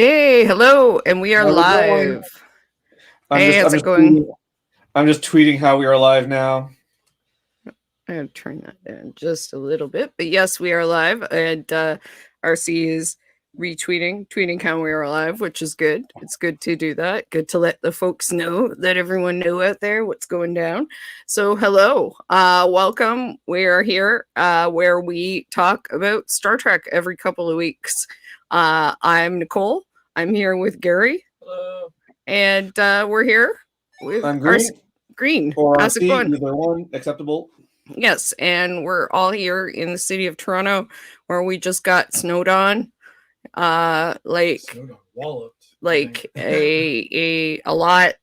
Hey, hello, and we are How's it going? live. I'm Hey, just I'm how's it just going? tweeting, I'm just tweeting how we are live now. I'm gonna turn that down just a little bit, but yes, we are live, and RC is tweeting how we are live, which is good. It's good to do that. Good to let the folks know, let everyone know out there what's going down. So, hello, welcome. We are here where we talk about Star Trek every couple of weeks. I'm Nicole. I'm here with Gary. Hello. And we're here with I'm our Green Green. or How's it RC, going? either one acceptable. Yes, and we're all here in the city of Toronto, where we just got snowed on, like Snowed on, walloped. like a lot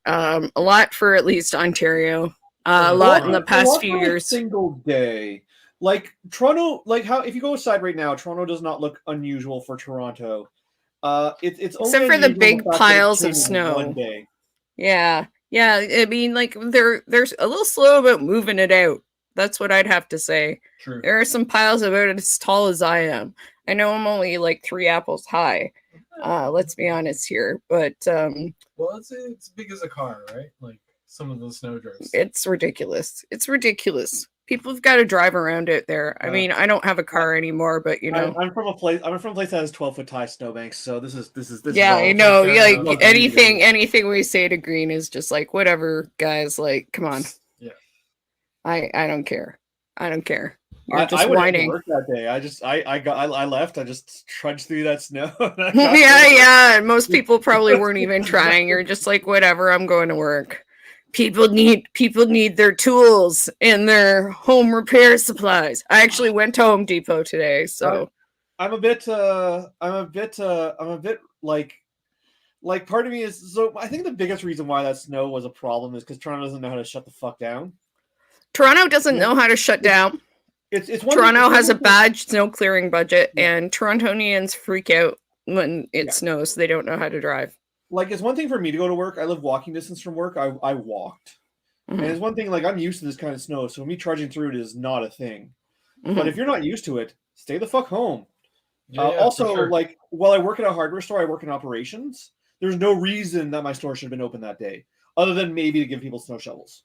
for at least Ontario, a Oh, lot in the God. A past lot few for a years. single day. Like Toronto, like how if you go aside right now, Toronto does not look unusual for Toronto. It's only Except for the unusual in big the fact that it piles came of in one snow. day. Yeah, yeah. I mean, like they're a little slow about moving it out. That's what I'd have to say. True. There are some piles about as tall as I am. I know I'm only like 3 apples high. Let's be honest here, but Well, it's big as a car, right? Like some of those snow drifts. it's ridiculous. It's ridiculous. People have got to drive around out there. I mean, I don't have a car anymore, but you know. I'm from a place. I'm from a place that has 12-foot high snowbanks. So this is Yeah, all. I Okay, know. fair Yeah, enough. like anything we say to Green is just like whatever, guys. Like, come on. Yeah. I don't care. I don't care. You're I just would have to whining. work that day. I left. I just trudged through that snow. And I got Yeah, to work. yeah. And most people probably weren't even trying. You're just like, whatever, I'm going to work. People need their tools and their home repair supplies. I actually went to Home Depot today, so I'm a bit like part of me is so I think the biggest reason why that snow was a problem is because Toronto doesn't know how to shut the fuck down. Toronto doesn't Yeah. know how to shut down. It's one thing. Toronto It's one has a thing. bad snow clearing budget, Yeah. and Torontonians freak out when it Yeah. snows. They don't know how to drive. Like it's one thing for me to go to work. I live walking distance from work. I walked, and Mhm, it's one thing like I'm used to this kind of snow, so me trudging through it is not a thing. But mhm. if you're not used to it, stay the fuck home. Yeah, for Also, sure. like while I work at a hardware store, I work in operations. There's no reason that my store should have been open that day, other than maybe to give people snow shovels.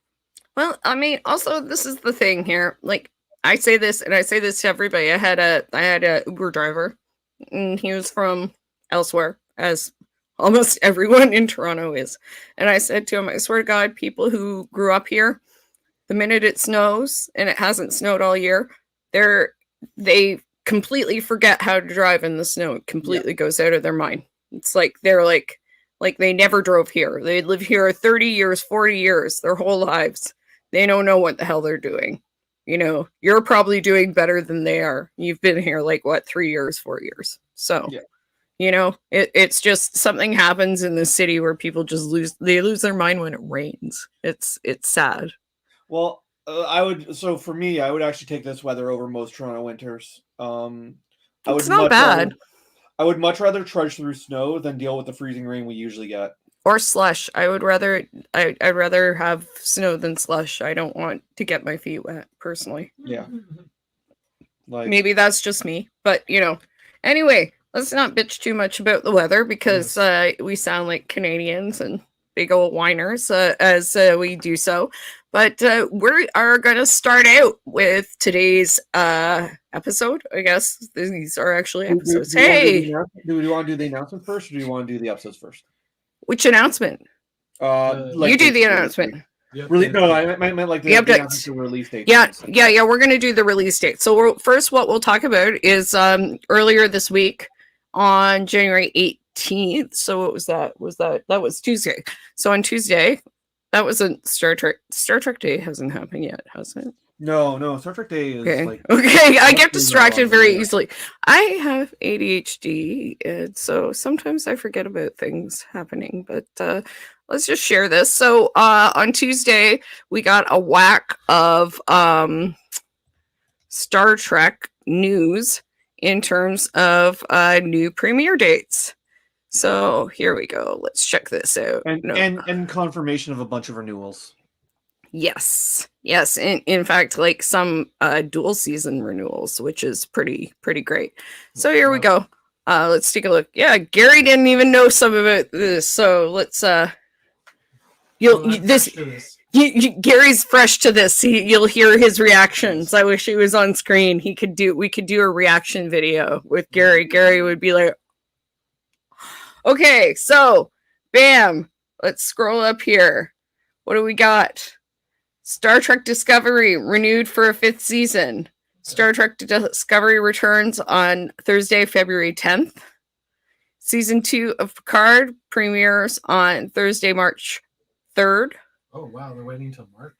Well, I mean, also this is the thing here. Like I say this, and I say this to everybody. I had a Uber driver, and he was from elsewhere, as almost everyone in Toronto is. And I said to him, I swear to God, people who grew up here, the minute it snows and it hasn't snowed all year, they completely forget how to drive in the snow. It completely goes out of their mind. It's like they're like they never drove here. They live here 30 years, 40 years, their whole lives. They don't know what the hell they're doing. You know, you're probably doing better than they are. You've been here like what, 3 years, 4 years. So Yeah. you know, it's just something happens in the city where people just lose their mind when it rains. It's sad. Well, I would. So for me, I would actually take this weather over most Toronto winters. I It's would not much rather. bad. I would much rather trudge through snow than deal with the freezing rain we usually get. Or slush. I'd rather have snow than slush. I don't want to get my feet wet personally. Yeah. Like Maybe that's just me, but you know. Anyway, let's not bitch too much about the weather because we sound like Canadians and big old whiners as we do so. But we are going to start out with today's episode. I guess these are actually episodes. Hey, do we want to do the announcement first, or do you want to do the episodes first? which announcement? Like You do the basically, announcement. Yep, Really? yeah. No, I meant like the Yep, announcement to release date. Yeah. We're gonna do the release date. So first, what we'll talk about is earlier this week on January 18th. So what was that? That was Tuesday. So on Tuesday, that was a Star Trek Day hasn't happened yet, has it? No. Star Trek Day is Okay. like Okay. I get hopefully not distracted longer, very yeah. easily. I have ADHD, and so sometimes I forget about things happening. But let's just share this. So on Tuesday, we got a whack of Star Trek news in terms of new premiere dates. So here we go. Let's check this out. and confirmation of a bunch of renewals. Yes. In fact, like some dual season renewals, which is pretty great. So here we go. Let's take a look. Yeah, Gary didn't even know some of it. So let's Gary's fresh to this. You'll hear his reactions. I wish he was on screen. We could do a reaction video with Gary. Gary would be like, okay, so bam. Let's scroll up here. What do we got? Star Trek Discovery renewed for a 5th season. Star Trek Discovery returns on Thursday, February 10th. Season 2 of Picard premieres on Thursday, March 3rd. Oh, wow. They're waiting until March.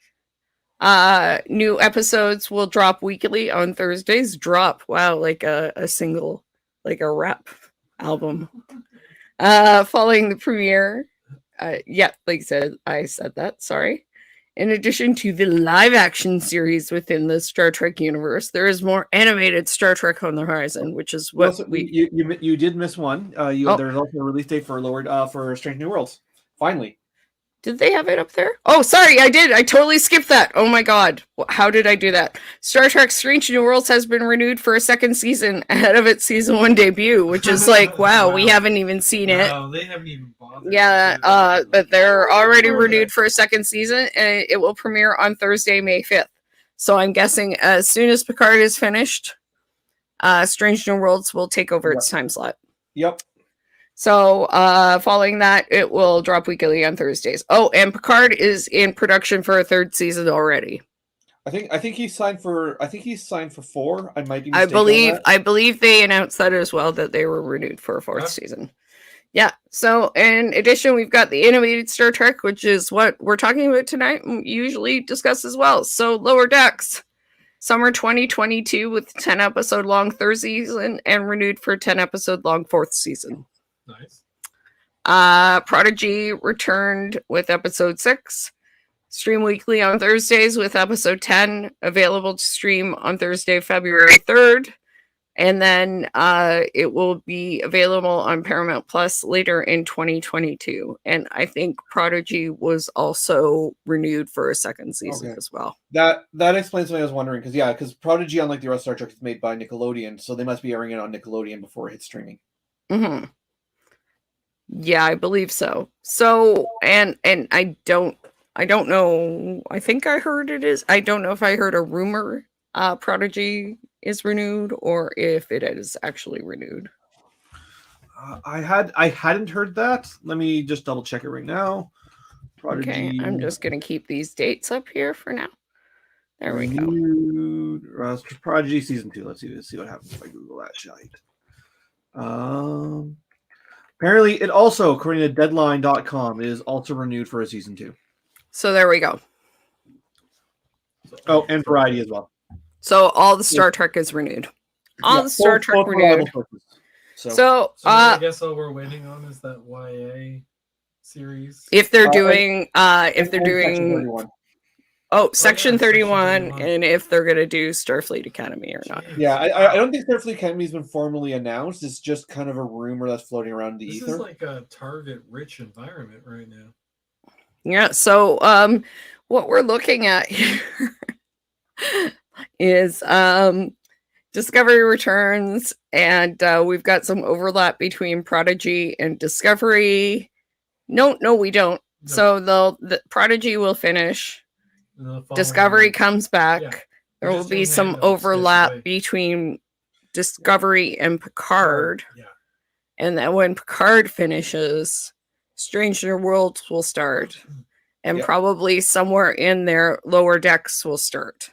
New episodes will drop weekly on Thursdays. Drop. Wow, like a single, like a rap album. Following the premiere. Yeah, like I said that. Sorry. In addition to the live-action series within the Star Trek universe, there is more animated Star Trek on the horizon, which is what you did miss one. There's also a release date for Strange New Worlds. Finally. Did they have it up there? Oh, sorry, I did. I totally skipped that. Oh my god. How did I do that? Star Trek Strange New Worlds has been renewed for a 2nd season ahead of its season 1 debut, which is like, wow, we haven't even seen it. No, they haven't even bothered. Yeah, but they're already renewed for a 2nd season, and it will premiere on Thursday, May 5th. So I'm guessing as soon as Picard is finished, Strange New Worlds will take over its time slot. Yep. So following that, it will drop weekly on Thursdays. Oh, and Picard is in production for a 3rd season already. I think he's signed for 4. I might be mistaken. I believe they announced that as well, that they were renewed for a 4th season. Yeah. So in addition, we've got the animated Star Trek, which is what we're talking about tonight, and usually discuss as well. So Lower Decks, summer 2022 with 10 episode long 3rd season and renewed for 10 episode long 4th season. Nice. Prodigy returned with episode 6. Stream weekly on Thursdays with episode 10 available to stream on Thursday, February 3rd. And then it will be available on Paramount Plus later in 2022. And I think Prodigy was also renewed for a 2nd season as well. That explains something I was wondering, because Prodigy, unlike the rest of Star Trek, is made by Nickelodeon, so they must be airing it on Nickelodeon before it hits streaming. Mm-hmm. Yeah, I believe so. So, and I don't know. I think I heard it is. I don't know if I heard a rumor Prodigy is renewed or if it is actually renewed. I hadn't heard that. Let me just double check it right now. Prodigy. Okay, I'm just gonna keep these dates up here for now. There we go. Prodigy season 2. Let's see what happens if I Google that shite. Apparently, it also, according to Deadline.com, is also renewed for a season 2. So there we go. Oh, and Variety as well. So all the Star Trek is renewed. All the Star Trek renewed. So I guess all we're waiting on is that YA series. If they're doing, Section 31, and if they're gonna do Starfleet Academy or not. Yeah, I don't think Starfleet Academy has been formally announced. It's just kind of a rumor that's floating around the ether. This is like a target-rich environment right now. Yeah. So what we're looking at here is Discovery returns, and we've got some overlap between Prodigy and Discovery. No, we don't. No. So the Prodigy will finish. Discovery comes back. Yeah. There will be some overlap between Discovery and Picard. Yeah. And then when Picard finishes, Strange New Worlds will start. And probably somewhere in there, Lower Decks will start.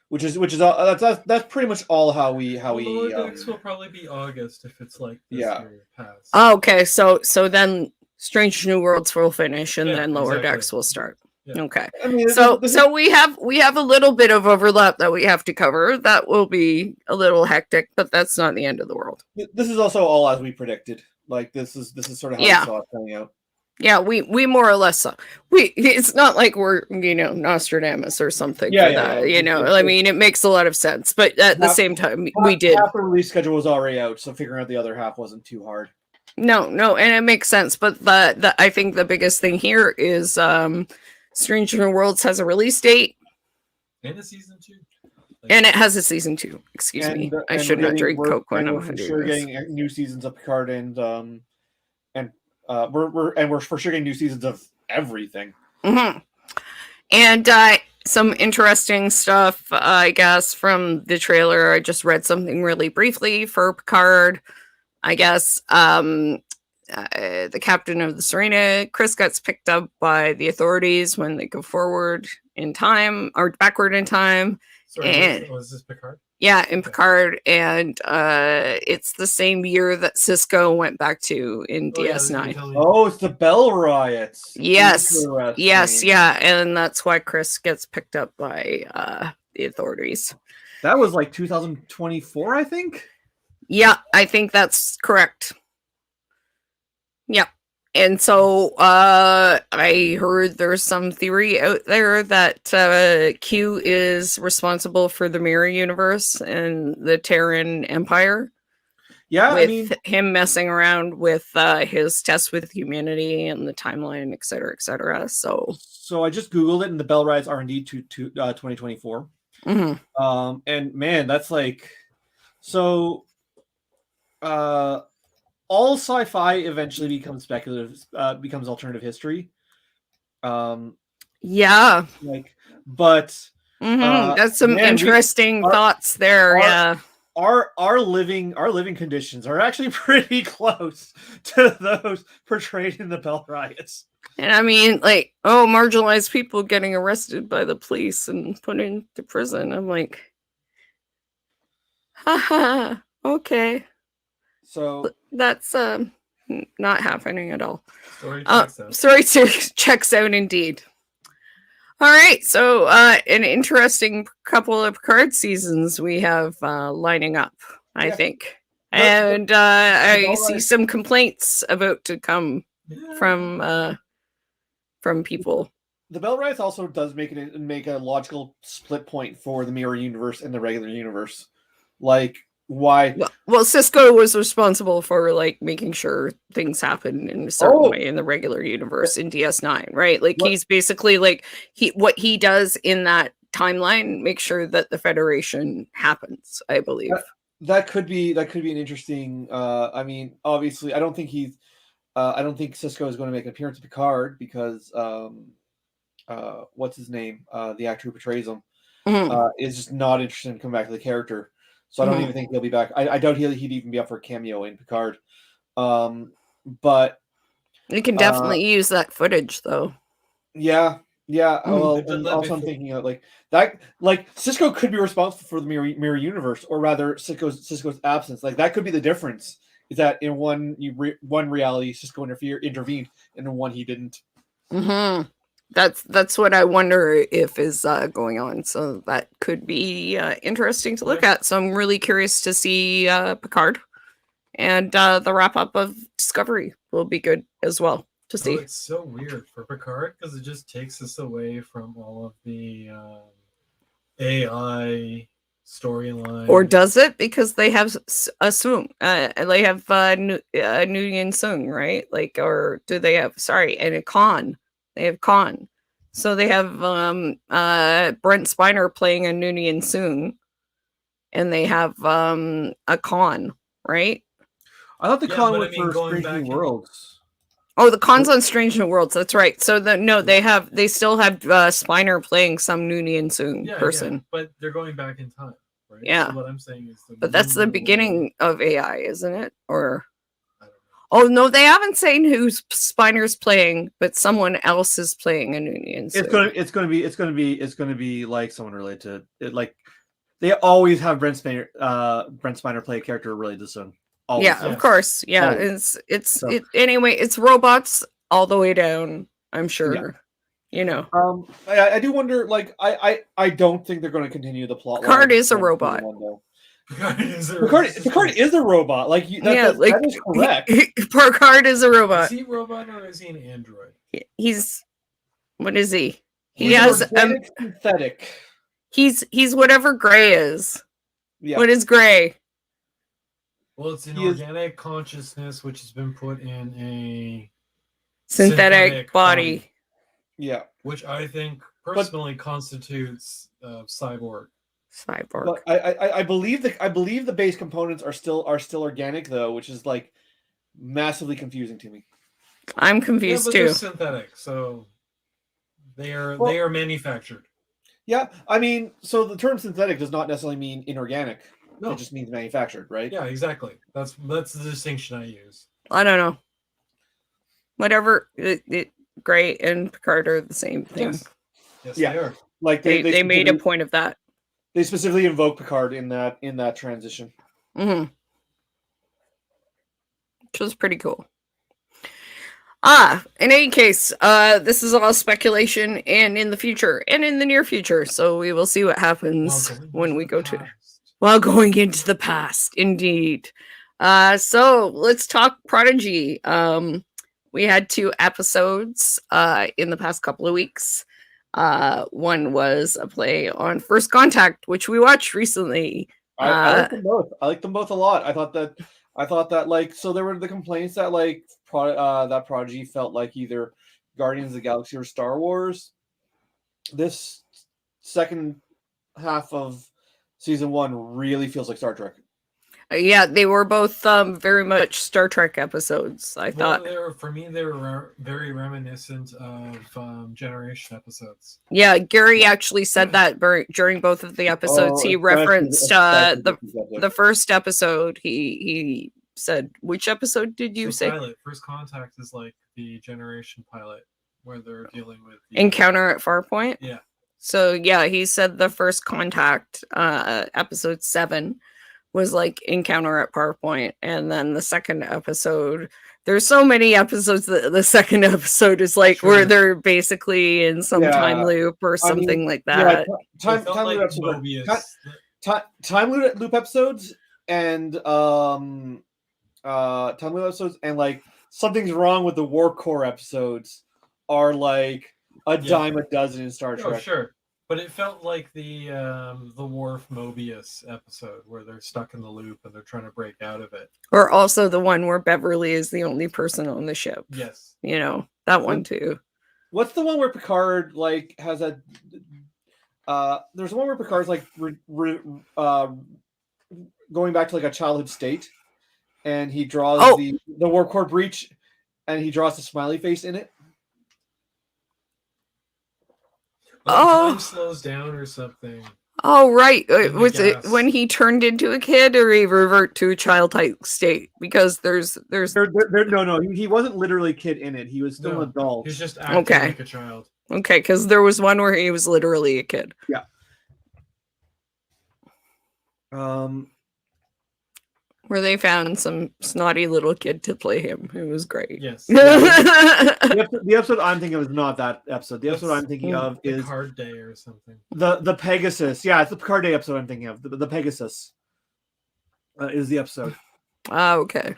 Which is that's pretty much all how we Lower Decks will probably be August if it's like this year past. Oh, okay, so then Strange New Worlds will finish and then Lower Decks will start. Yeah. Okay. I mean, so we have a little bit of overlap that we have to cover. That will be a little hectic, but that's not the end of the world. This is also all as we predicted. Like this is sort of how we saw it coming out. Yeah, we more or less saw. It's not like we're Nostradamus or something. I mean, it makes a lot of sense, but at the same time, we did. Half the release schedule was already out, so figuring out the other half wasn't too hard. No, and it makes sense. But I think the biggest thing here is Strange New Worlds has a release date and a season 2. Like, And it has a season 2. Excuse me. I and should we're not getting, drink Coke when and I'm we're for doing sure this. getting new seasons of Picard, and we're for sure getting new seasons of everything. Mm-hmm. And some interesting stuff, I guess, from the trailer. I just read something really briefly for Picard. I guess the captain of the Serena, Chris, gets picked up by the authorities when they go forward in time or backward in time. sorry, And was this Picard? yeah, in Okay. Picard, and it's the same year that Cisco went back to in Oh, yeah, I was gonna DS9. tell you. Oh, it's the Bell Riots. Yes, Interesting. yes, yeah, and that's why Chris gets picked up by the authorities. That was like 2024, I think. Yeah, I think that's correct. Yep. And so I heard there's some theory out there that Q is responsible for the mirror universe and the Terran Empire. Yeah, With I mean, him messing around with his tests with humanity and the timeline, et cetera, et cetera. So I just googled it, and the Bell Riots are indeed to 2024. mhm. And man, that's like so. All sci-fi eventually becomes speculative, becomes alternative history. Yeah. Like, but That's some man, interesting thoughts there. Yeah. Our living conditions are actually pretty close to those portrayed in the Bell Riots. And I mean, like, oh, marginalized people getting arrested by the police and put into prison. I'm like, haha, okay. So That's not happening at all. Story checks out. Story checks out indeed. All right, so an interesting couple of Picard seasons we have lining up, I think. And I see some complaints about to come from people. The Bell Riots also does make a logical split point for the mirror universe and the regular universe. Like, why? Well, Cisco was responsible for like making sure things happen in a certain way in the regular universe in DS9, right? Like he's basically like what he does in that timeline makes sure that the Federation happens, I believe. That could be an interesting I mean, obviously I don't think Cisco is going to make an appearance in Picard because what's his name? The actor who portrays him is just not interested in coming back to the character. So I don't even think he'll be back. I doubt he'd even be up for a cameo in Picard. But you can definitely use that footage, though. Yeah. Well, and also I'm thinking of like that. Like Cisco could be responsible for the mirror universe, or rather, Cisco's absence. Like that could be the difference. Is that in one reality, Cisco intervened, and in one he didn't. Mm-hmm. That's what I wonder if is going on. So that could be interesting to look at. So I'm really curious to see Picard, and the wrap up of Discovery will be good as well to see. It's so weird for Picard because it just takes us away from all of the AI storyline. Or does it? Because they have a Soong, they have Nguyen Soong, right? Like, or do they have? Sorry, and a Khan. They have Khan. So they have Brent Spiner playing a Nguyen Soong, and they have a Khan, right? I thought the Khan was for Strange New Worlds. Oh, the Khan's on Strange New Worlds. That's right. So they still have Spiner playing some Nguyen Soong person. Yeah, but they're going back in time, right? Yeah. So what I'm saying is, but that's the beginning of AI, isn't it? Or oh no, they haven't said who Spiner's playing, but someone else is playing a Nguyen Soong. It's gonna be like someone related to it. Like they always have Brent Spiner play a character related to Soong. Always. Yeah, of course. Yeah, anyway, it's robots all the way down, I'm sure. Yeah. You know. I do wonder, like, I don't think they're going to continue the plot. Picard is a robot. Picard is a robot. Like, that is correct. Picard is a robot. Is he a robot or is he an android? What is he? He has synthetic. He's whatever Gray is. Yeah. What is Gray? Well, it's an organic consciousness which has been put in a synthetic body. Yeah. Which I think personally constitutes cyborg. Cyborg. But I believe the base components are still organic though, which is like massively confusing to me. I'm confused but too. They're synthetic, so they are manufactured. Yeah, I mean, so the term synthetic does not necessarily mean inorganic. No. It just means manufactured, right? Yeah, exactly. That's the distinction I use. I don't know. Whatever. Gray and Picard are the same thing. Yes, Yeah. they are. Like they made a point of that. They specifically invoke Picard in that transition. Mm-hmm. Which was pretty cool. In any case, this is all speculation and in the future and in the near future. So we will see what happens when we go to while going into the past. Indeed. So let's talk Prodigy. We had 2 episodes in the past couple of weeks. One was a play on First Contact, which we watched recently. I like them both. I like them both a lot. I thought that like, so there were the complaints that like that Prodigy felt like either Guardians of the Galaxy or Star Wars. This second half of season 1 really feels like Star Trek. Yeah, they were both very much Star Trek episodes. I thought for me they were very reminiscent of Generation episodes. Yeah, Gary actually said that during both of the episodes. He referenced the first episode. He said, which episode did you say? Pilot. First Contact is like the Generation pilot where they're dealing with Encounter at Farpoint. Yeah. So yeah, he said the First Contact, episode 7, was like Encounter at Farpoint, and then the second episode. There's so many episodes that the second episode is like where they're basically in some time loop or something like that. Yeah, time loop episodes and time loop episodes and like something's wrong with the Warp Core episodes are like a dime a dozen in Star Trek. Oh, sure. But it felt like the Worf Mobius episode where they're stuck in the loop and they're trying to break out of it. Or also the one where Beverly is the only person on the ship. Yes. You know, that one too. What's the one where Picard like has a there's one where Picard's like going back to like a childhood state and he draws the Warp Core breach and he draws the smiley face in it. Time slows down or something. Oh, right. Was it when he turned into a kid or he revert to a childlike state? Because there's no, he wasn't literally a kid in it. He was still an adult. He was just acting like a child. Okay, because there was one where he was literally a kid. Yeah. Where they found some snotty little kid to play him. It was great. Yes. The episode I'm thinking of is not that episode. The episode I'm thinking of is Picard Day or something. The Pegasus. Yeah, it's the Picard Day episode I'm thinking of. The Pegasus is the episode. Okay.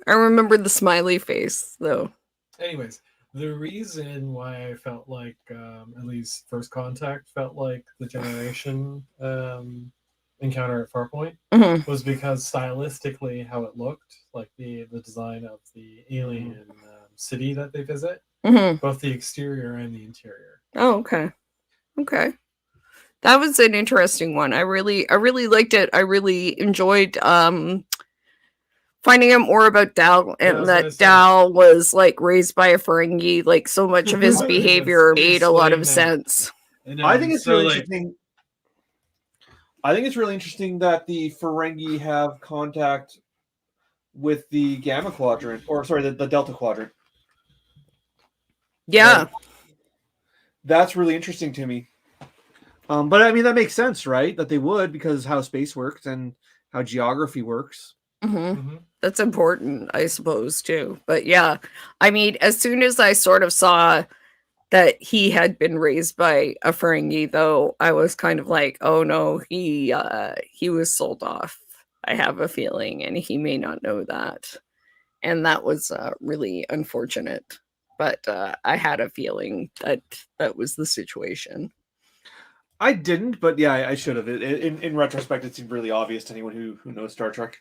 I remember the smiley face though. Anyways, the reason why I felt like at least First Contact felt like the Generation Encounter at Farpoint was because stylistically how it looked, like the design of the alien city that they visit, both the exterior and the interior. Oh, okay. That was an interesting one. I really liked it. I really enjoyed finding out more about Dal, and that Dal was like raised by a Ferengi. Like so much of his behavior made a lot of sense. I think it's really interesting. I think it's really interesting that the Ferengi have contact with the Gamma Quadrant, or sorry, the Delta Quadrant. Yeah. That's really interesting to me. But I mean, that makes sense, right? That they would, because how space works and how geography works. That's important, I suppose, too. But yeah, I mean, as soon as I sort of saw that he had been raised by a Ferengi, though, I was kind of like, oh no, he was sold off. I have a feeling, and he may not know that. And that was really unfortunate. But I had a feeling that that was the situation. I didn't, but yeah, I should have. In retrospect, it seemed really obvious to anyone who knows Star Trek.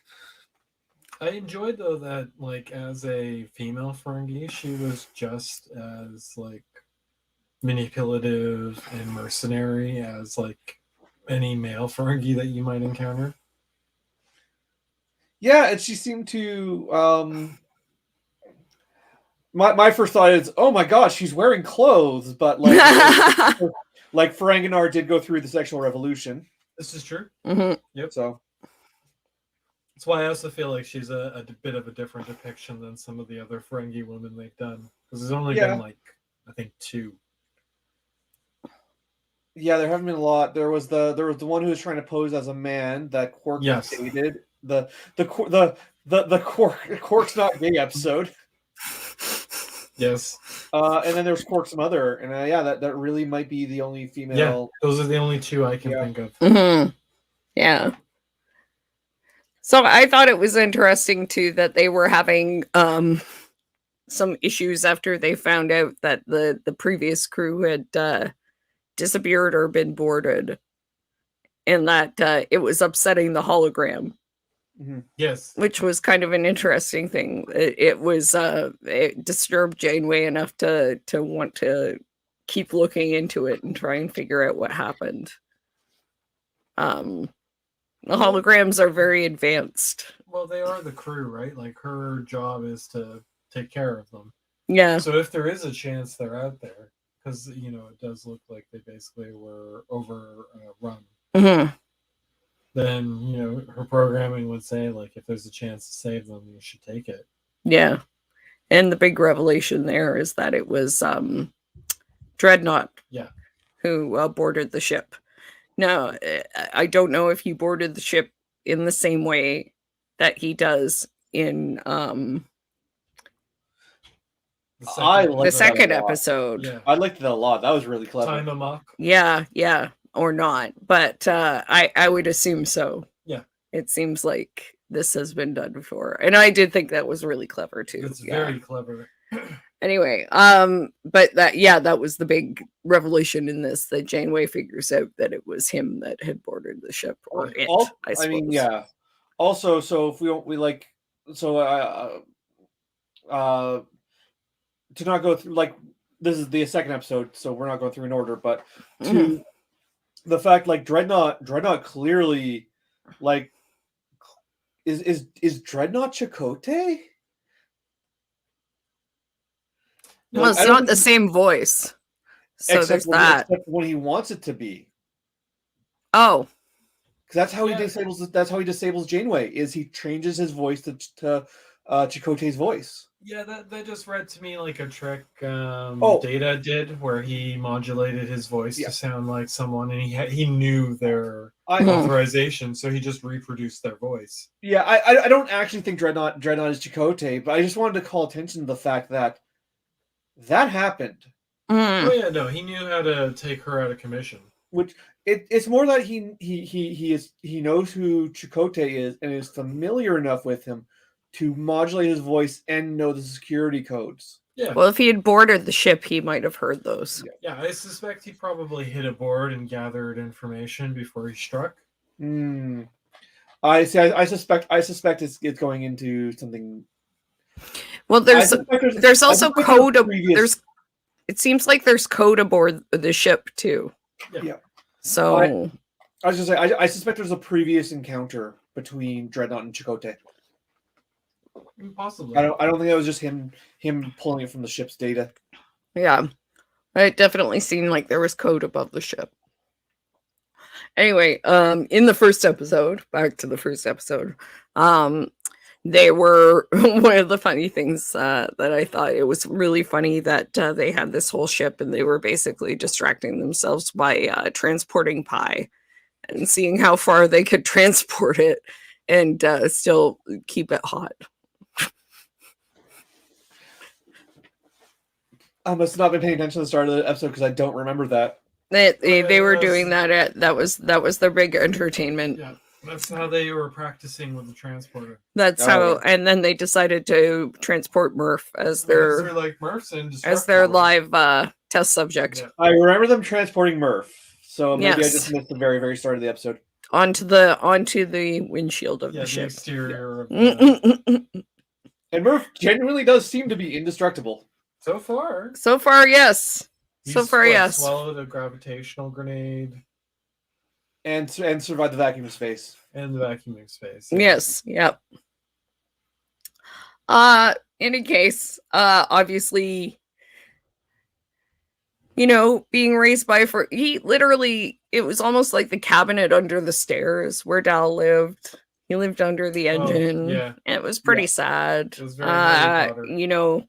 I enjoyed, though, that, like, as a female Ferengi, she was just as, like, manipulative and mercenary as like any male Ferengi that you might encounter. Yeah, and she seemed to. My first thought is, oh my gosh, she's wearing clothes, but like Ferenginar did go through the sexual revolution. This is true. Mm-hmm. Yep. So that's why I also feel like she's a bit of a different depiction than some of the other Ferengi women they've done. Because there's only been like, I think 2. Yeah, there haven't been a lot. There was the one who was trying to pose as a man that Quark dated. The Quark's not gay episode. Yes. And then there's Quark's mother, and that really might be the only female. Yeah, those are the only 2 I can think of. Mm-hmm. Yeah. So I thought it was interesting too that they were having some issues after they found out that the previous crew had disappeared or been boarded, and that it was upsetting the hologram. Mm-hmm. Yes, which was kind of an interesting thing. It disturbed Janeway enough to want to keep looking into it and try and figure out what happened. The holograms are very advanced. Well, they are the crew, right? Like her job is to take care of them. Yeah. So if there is a chance they're out there, because it does look like they basically were overrun. Mm-hmm. Then her programming would say, like, if there's a chance to save them, you should take it. Yeah. And the big revelation there is that it was Dreadnought who boarded the ship. Now, I don't know if he boarded the ship in the same way that he does in the second episode. Yeah. I liked that a lot. That was really clever. Time amok. Yeah, or not. But I would assume so. Yeah. It seems like this has been done before. And I did think that was really clever too. It's very clever. Anyway, but that was the big revelation in this, that Janeway figures out that it was him that had boarded the ship, or it, I suppose. I mean, yeah. Also, so if we like, so to not go through, like, this is the second episode, so we're not going through in order, but to the fact, like, Dreadnought clearly, like, is Dreadnought Chakotay? Well, it's not the same voice. So there's that. Except when he wants it to be. Oh. Because that's how he disables Janeway, is he changes his voice to Chakotay's voice. Yeah, that just read to me like a trick Data did, where he modulated his voice to sound like someone, and he knew their authorization, so he just reproduced their voice. Yeah, I don't actually think Dreadnought is Chakotay, but I just wanted to call attention to the fact that happened. Oh yeah, no, he knew how to take her out of commission. Which it's more that he knows who Chakotay is and is familiar enough with him to modulate his voice and know the security codes. Yeah. Well, if he had boarded the ship, he might have heard those. Yeah, I suspect he probably hit aboard and gathered information before he struck. I suspect it's going into something. Well, there's also code. It seems like there's code aboard the ship too. Yeah. So I was gonna say I suspect there's a previous encounter between Dreadnought and Chakotay. Possibly. I don't think that was just him pulling it from the ship's data. Yeah. It definitely seemed like there was code above the ship. Anyway, in the first episode, back to the first episode, they were one of the funny things that I thought, it was really funny that they had this whole ship and they were basically distracting themselves by transporting pie and seeing how far they could transport it and still keep it hot. I must not have been paying attention to the start of the episode because I don't remember that. They were doing that that was their big entertainment. Yeah, that's how they were practicing with the transporter. That's how, and then they decided to transport Murph as their live test subject. Yeah. I remember them transporting Murph, so maybe I just missed the very, very start of the episde onto the windshield of the ship. Exterior of and Murph genuinely does seem to be indestructible. So far, yes. So far, yes. Swallowed a gravitational grenade and survived the vacuum of space. and the vacuum of space. Yeah. Yes. Yep. In any case, obviously, being raised by he literally, it was almost like the cabinet under the stairs where Dal lived. He lived under the engine. Yeah. And it was pretty sad. It was very Harry Potter.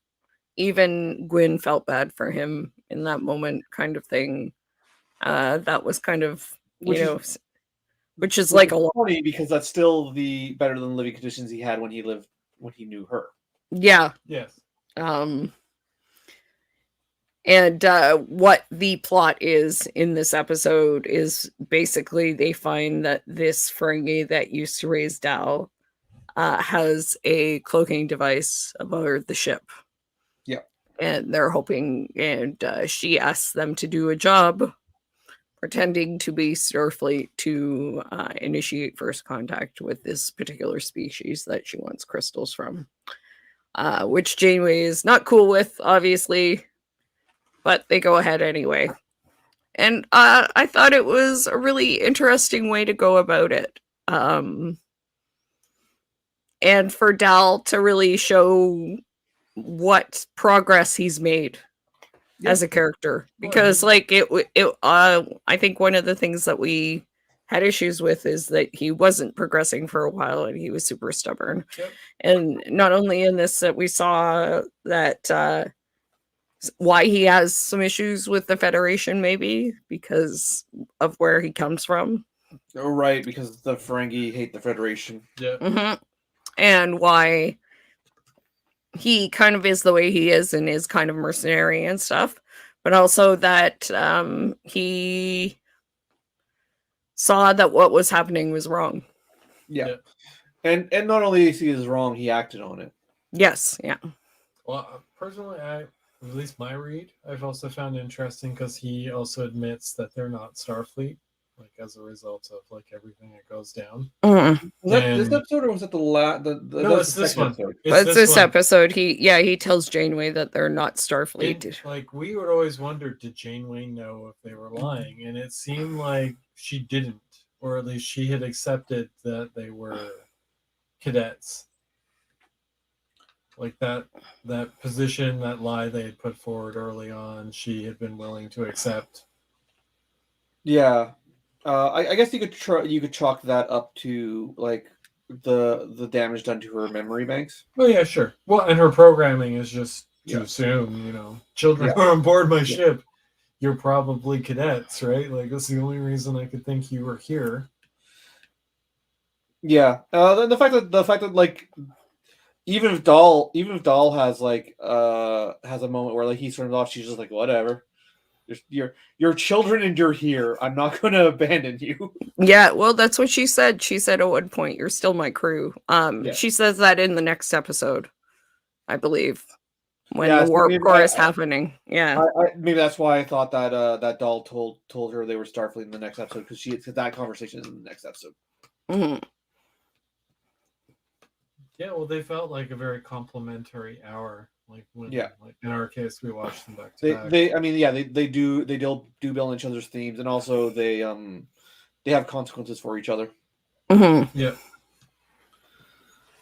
Even Gwyn felt bad for him in that moment, kind of thing. That was kind of, which is like a lot. Funny because that's still the better than living conditions he had when he knew her. Yeah. Yes. And what the plot is in this episode is basically they find that this Ferengi that used to raise Dal has a cloaking device aboard the ship. Yeah. And they're hoping, and she asks them to do a job pretending to be Starfleet to initiate first contact with this particular species that she wants crystals from, which Janeway is not cool with, obviously, but they go ahead anyway. And I thought it was a really interesting way to go about it. And for Dal to really show what progress he's made as a character, because I think one of the things that we had issues with is that he wasn't progressing for a while and he was super stubborn. Yep. And not only in this that we saw that why he has some issues with the Federation, maybe because of where he comes from. Oh, right, because the Ferengi hate the Federation. Yeah. Mm-hmm. And why he kind of is the way he is and is kind of mercenary and stuff, but also that he saw that what was happening was wrong. Yeah. And not only is he wrong, he acted on it. Yes, yeah. Well, personally, at least my read, I've also found interesting because he also admits that they're not Starfleet, like as a result of like everything that goes down. Mm-hmm. Was that this episode or was it No, it's this one. Episode? It's this episode. He tells Janeway that they're not Starfleet. Like we would always wonder, did Janeway know if they were lying? And it seemed like she didn't, or at least she had accepted that they were cadets. Like that position, that lie they had put forward early on, she had been willing to accept. Yeah. I guess you could chalk that up to like the damage done to her memory banks. Oh yeah, sure. Well, and her programming is just to assume, children are on board my ship. You're probably cadets, right? Like that's the only reason I could think you were here. Yeah. The fact that like even if Dahl has like has a moment where like he turns off, she's just like whatever. You're children and you're here. I'm not going to abandon you. Yeah, well, that's what she said. She said at one point, "You're still my crew." She says that in the next episode, I believe, when the warp core is happening. Yeah, maybe that's why I thought that that Dahl told her they were Starfleet in the next episode because that conversation is in the next episode. Mm-hmm. Yeah, well, they felt like a very complimentary hour. Like when, like in our case, we watched them back to back. They do build each other's themes, and also they have consequences for each other. Mm-hmm. Yeah.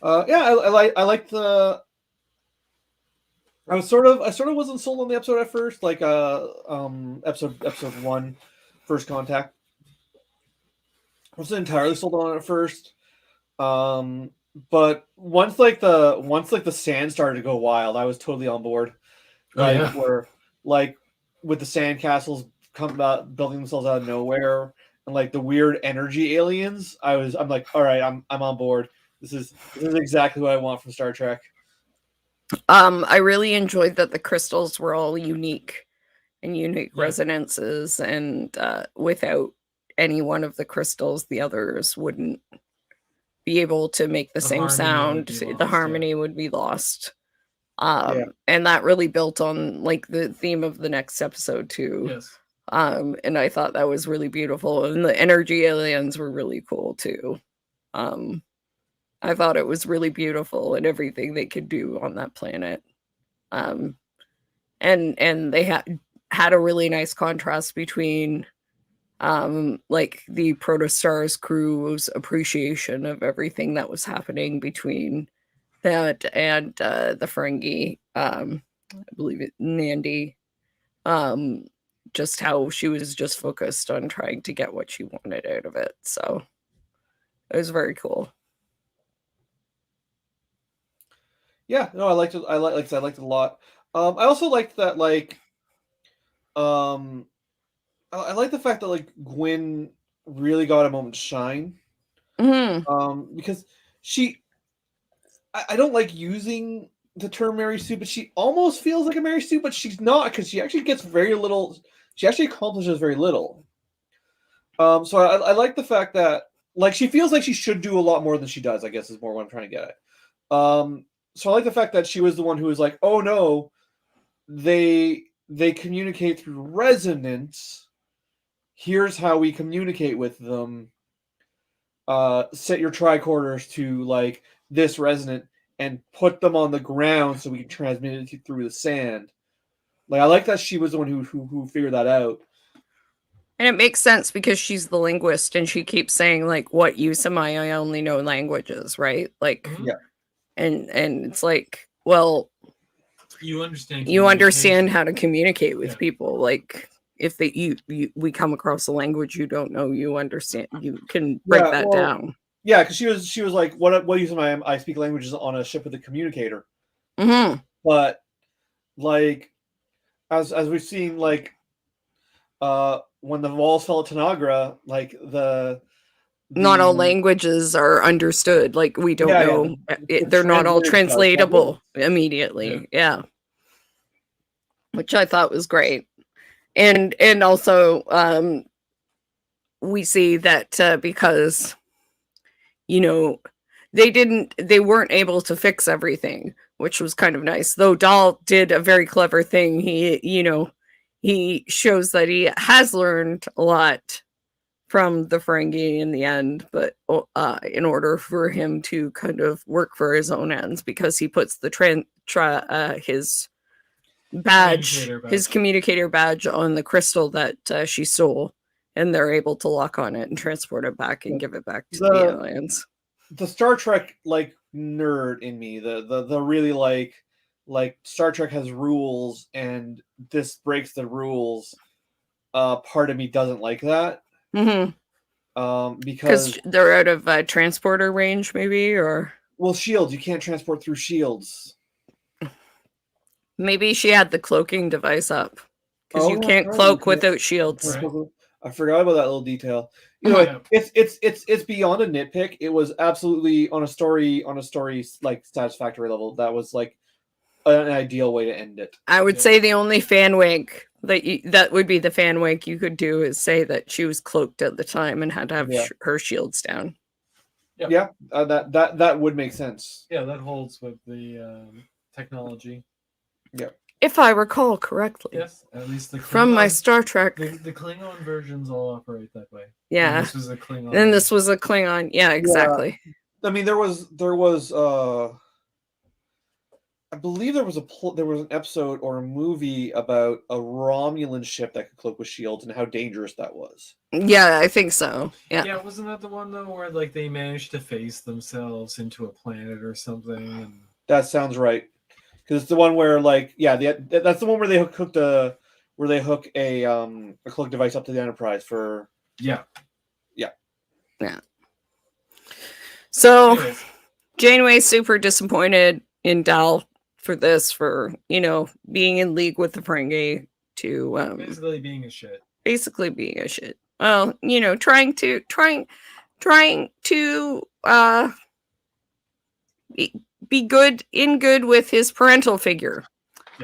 I like the. I sort of wasn't sold on the episode at first, like episode 1, First Contact. I wasn't entirely sold on it at first. But once the sand started to go wild, I was totally on board. Where like with the sand castles building themselves out of nowhere and like the weird energy aliens, I'm like, all right, I'm on board. This is exactly what I want from Star Trek. I really enjoyed that the crystals were all unique resonances, and without any one of the crystals, the others wouldn't be able to make the same sound. The harmony would be lost. And that really built on like the theme of the next episode too. Yes. And I thought that was really beautiful, and the energy aliens were really cool too. I thought it was really beautiful and everything they could do on that planet. And they had had a really nice contrast between like the Protostars crew's appreciation of everything that was happening between that and the Ferengi, I believe it Nandi, just how she was just focused on trying to get what she wanted out of it. So it was very cool. Yeah, no, I liked it. Like I said, I liked it a lot. I also liked that, like, I like the fact that, like, Gwyn really got a moment to shine. Because I don't like using the term Mary Sue, but she almost feels like a Mary Sue, but she's not, because she actually gets very little. She actually accomplishes very little. So I like the fact that, like, she feels like she should do a lot more than she does, I guess, is more what I'm trying to get at. So I like the fact that she was the one who was like, oh no, they communicate through resonance. Here's how we communicate with them. Set your tricorders to, like, this resonant and put them on the ground so we can transmit it through the sand. Like, I like that she was the one who figured that out. And it makes sense because she's the linguist and she keeps saying, like, what use am I? I only know languages, right? Like, yeah. And it's like, well, you understand how to communicate with people. Like, if we come across a language you don't know, you understand, you can break that down. Yeah, because she was like, what use am I speak languages on a ship with a communicator? But, like, as we've seen, like, when the walls fell at Tanagra, like, not all languages are understood. Like, we don't know. They're not all translatable immediately. Yeah. Which I thought was great. And also, we see that because, you know, they weren't able to fix everything, which was kind of nice. Though Dahl did a very clever thing. He shows that he has learned a lot from the Ferengi in the end, but in order for him to kind of work for his own ends, because he puts the his communicator badge on the crystal that she stole, and they're able to lock on it and transport it back and give it back to the aliens. The Star Trek, like, nerd in me, the really like Star Trek has rules and this breaks the rules. Part of me doesn't like that. Because they're out of transporter range, maybe, or shields. You can't transport through shields. Maybe she had the cloaking device up, because you can't cloak without shields. Right. I forgot about that little detail. It's beyond a nitpick. It was absolutely on a story like satisfactory level. That was like an ideal way to end it. I would say the only fan wink that would be the fan wink you could do is say that she was cloaked at the time and had to have her shields down. Yeah, that would make sense. Yeah, that holds with the technology. Yeah. If I recall correctly. Yes, at least from my Star Trek. The Klingon versions all operate that way. Yeah. And this was a Klingon. And this was a Klingon. Yeah, exactly. Yeah. I mean, there was I believe there was an episode or a movie about a Romulan ship that could cloak with shields and how dangerous that was. Yeah, I think so. Yeah. Yeah, wasn't that the one though where, like, they managed to face themselves into a planet or something? And... That sounds right. Because it's the one where, like, that's the one where they hook a cloak device up to the Enterprise for. Yeah. So, anyways. Janeway's super disappointed in Dahl for this, for being in league with the Ferengi, to basically being a shit. Well, trying to be good with his parental figure,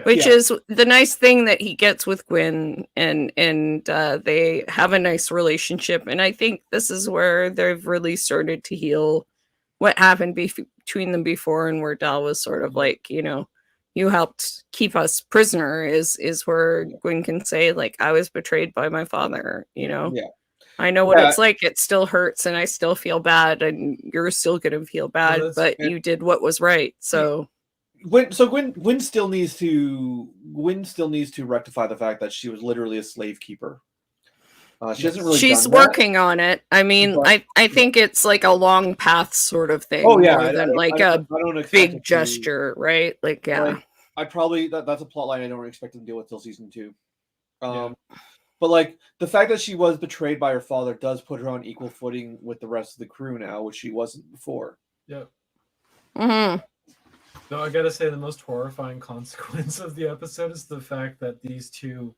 which is the nice thing that he gets with Gwyn, and they have a nice relationship. And I think this is where they've really started to heal what happened between them before, and where Dahl was sort of like, you helped keep us prisoner, is where Gwyn can say, like, I was betrayed by my father, I know what it's like. It still hurts and I still feel bad, and you're still going to feel bad, but you did what was right. So Gwen still needs to rectify the fact that she was literally a slave keeper. She hasn't really. She's done working on it. I mean, but, I think it's like a long path sort of thing. Oh yeah, more than like a big gesture, right? Like yeah. Like, I probably that's a plot line I don't expect them to deal with till season 2. But like the fact that she was betrayed by her father does put her on equal footing with the rest of the crew now, which she wasn't before. Yeah. Mm-hmm. No, I gotta say the most horrifying consequence of the episode is the fact that these two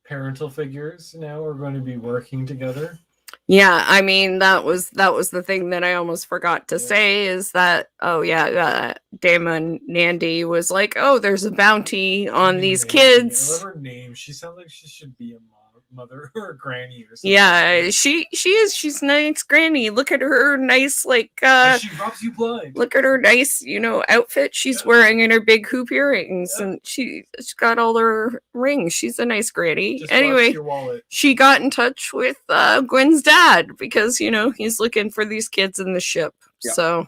parental figures now are going to be working together. Yeah, I mean that was the thing that I almost forgot to say is that Damon Nandi was like, oh, there's a bounty on these kids. I love her name. She sounds like she should be a mother or a granny or something. Yeah, she is. She's nice granny. Look at her nice she robs you blind. Look at her nice, outfit she's wearing and her big hoop earrings, and she's got all her rings. She's a nice granny. Just anyway, she got in touch with Gwen's dad because he's looking for these kids in the ship. Yeah. So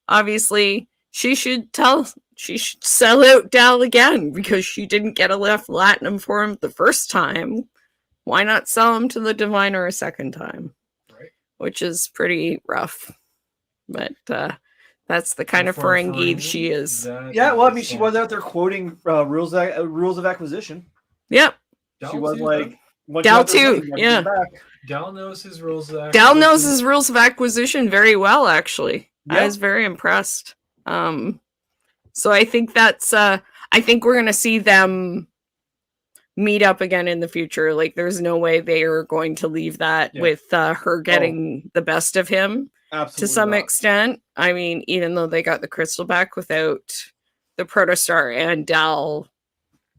obviously she should sell out Dal again because she didn't get enough latinum for him the first time. Why not sell him to the Diviner a second time? Right. Which is pretty rough. But that's the kind of Ferengi she is. Yeah, well, I mean, she was out there quoting rules of acquisition. Yep. She was like... Dal too, yeah. Dal knows his rules of acquisition. Dal knows his rules of acquisition very well, actually. Yep. I was very impressed. So I think that's... I think we're going to see them meet up again in the future. Like, there's no way they are going to leave that with her getting the best of him. Absolutely to some not. extent. I mean, even though they got the crystal back without the Protostar and Dal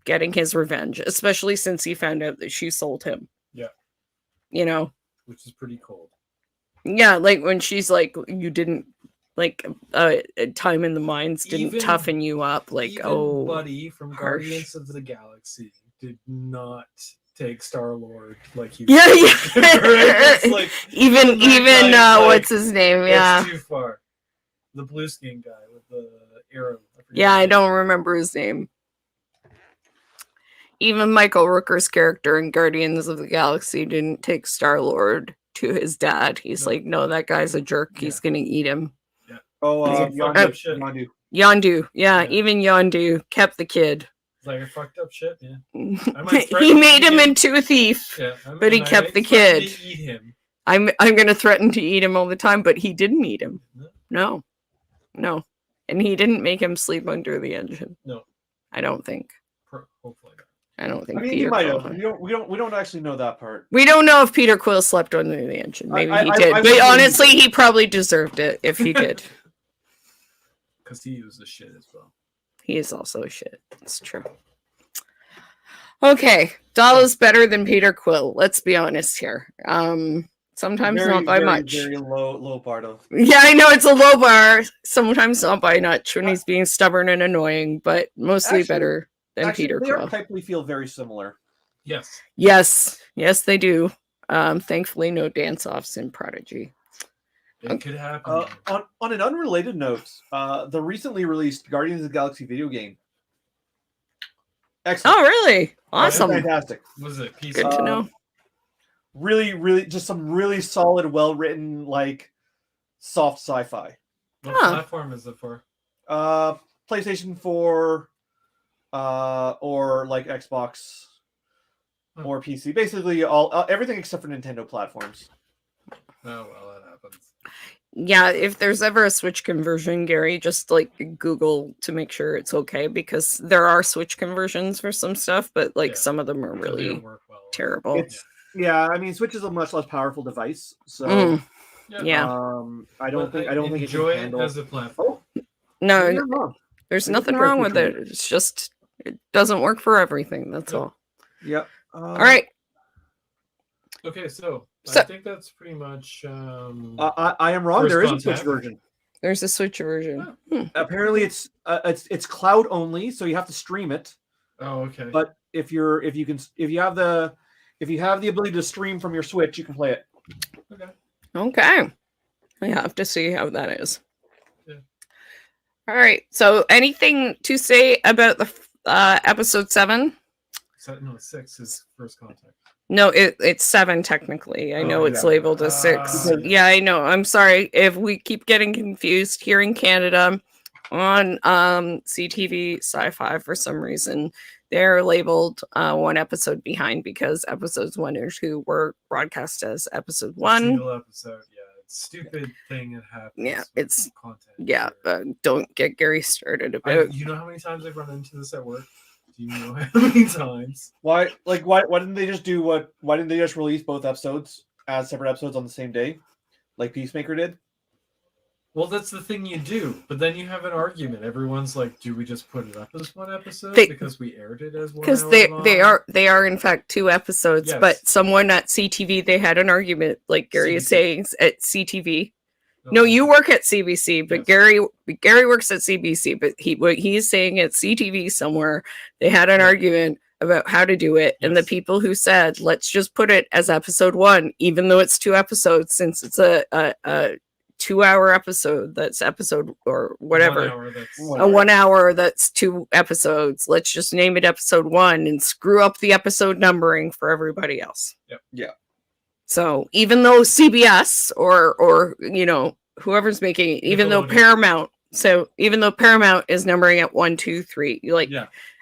getting his revenge, especially since he found out that she sold him. Yeah. Which is pretty cold. Yeah, like when she's like, you didn't, like, time in the mines didn't toughen you up. Like, even Buddy from Guardians of the Galaxy did not take Star-Lord like he right? Like, even what's his name? Yeah, too far. The blue skin guy with the arrow. I don't remember his name. Even Michael Rooker's character in Guardians of the Galaxy didn't take Star-Lord to his dad. He's like, no, that guy's a jerk. He's gonna eat him. Yeah. Oh, Yondu. Yondu. Yeah, even Yondu kept the kid. Like a fucked up shit, yeah. He made him into a thief, but he kept the kid. Eat him. I'm gonna threaten to eat him all the time, but he didn't eat him. No, and he didn't make him sleep under the engine. No, I don't think. Hopefully not. I don't think. I mean, Peter he might Quill have. We don't actually know that part. We don't know if Peter Quill slept under the engine. Maybe he did, but honestly, he probably deserved it if he did. Because he was a shit as well. He is also a shit. It's true. Okay, Dal is better than Peter Quill. Let's be honest here. Sometimes not by much. Very low bar though. Yeah, I know it's a low bar. Sometimes not by much when he's being stubborn and annoying, but mostly better than Peter Quill. They typically feel very similar. Yes, they do. Thankfully, no dance-offs in Prodigy. It could happen. On an unrelated note, the recently released Guardians of the Galaxy video game. Excellent. Oh, really? Awesome. Fantastic. Was it PC? Good to know. Really, just some really solid, well-written, like, soft sci-fi. What platform is it for? PlayStation 4, or like Xbox, or PC. Basically, everything except for Nintendo platforms. Oh well, that happens. Yeah, if there's ever a Switch conversion, Gary, just like Google to make sure it's okay, because there are Switch conversions for some stuff, but like some of them are really terrible. Yeah, I mean, Switch is a much less powerful device, so yeah. I don't think it can handle as a platform. No, there's nothing wrong with it. It's just it doesn't work for everything. That's all. Yep. All right. Okay, so I think that's pretty much. I am wrong. There is a Switch version. There's a Switch version. Apparently, it's cloud only, so you have to stream it. Oh, okay. But if you have the ability to stream from your Switch, you can play it. Okay. Okay. I have to see how that is. Yeah. All right. So, anything to say about the episode 7? No, 6 is First Contact. No, it's 7 technically. I know it's labeled as 6. Yeah, I know. I'm sorry if we keep getting confused here in Canada on CTV Sci-Fi for some reason. They're labeled one episode behind because episodes 1 or 2 were broadcast as episode 1. Single episode, yeah. It's a stupid thing that happens. Yeah, it's content. Yeah, don't get Gary started about. You know how many times I've run into this at work? Do you know how many times? Why didn't they just do what? Why didn't they just release both episodes as separate episodes on the same day, like Peacemaker did? Well, that's the thing you do, but then you have an argument. Everyone's like, "Do we just put it up as one episode because we aired it as one?" Because they are in fact 2 episodes. Yes. But someone at CTV, they had an argument, like Gary is saying, at CTV. No, you work at CBC, but yes. Gary works at CBC. But what he's saying at CTV somewhere, they had an argument about how to do it, and the people who said, "Let's just put it as episode 1," even though it's 2 episodes, since it's a 2-hour episode, that's episode or whatever, 1 hour that's 2 episodes. Let's just name it episode 1 and screw up the episode numbering for everybody else. Yep. Yeah. So even though CBS or whoever's making it, even though Paramount is numbering at 1, 2, 3,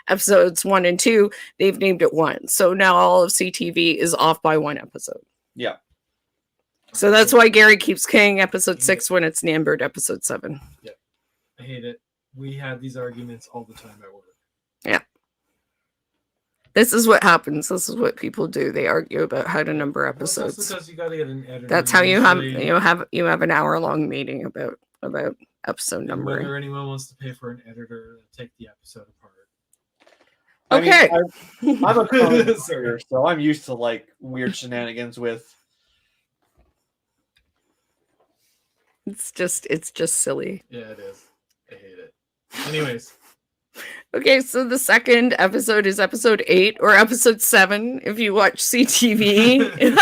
episodes 1 and 2, they've named it 1. So now all of CTV is off by 1 episode. Yeah. So that's why Gary keeps saying episode 6 when it's numbered episode 7. Yeah. I hate it. We had these arguments all the time at work. Yeah. This is what happens. This is what people do. They argue about how to number episodes. Well, because you got to get an editor. That's how you have an hour-long meeting about episode numbering. Whether anyone wants to pay for an editor to take the episode apart. Okay. I'm a commentator, so I'm used to like weird shenanigans with. It's just silly. Yeah, it is. I hate it. Anyways. Okay, so the second episode is episode 8 or episode 7 if you watch CTV.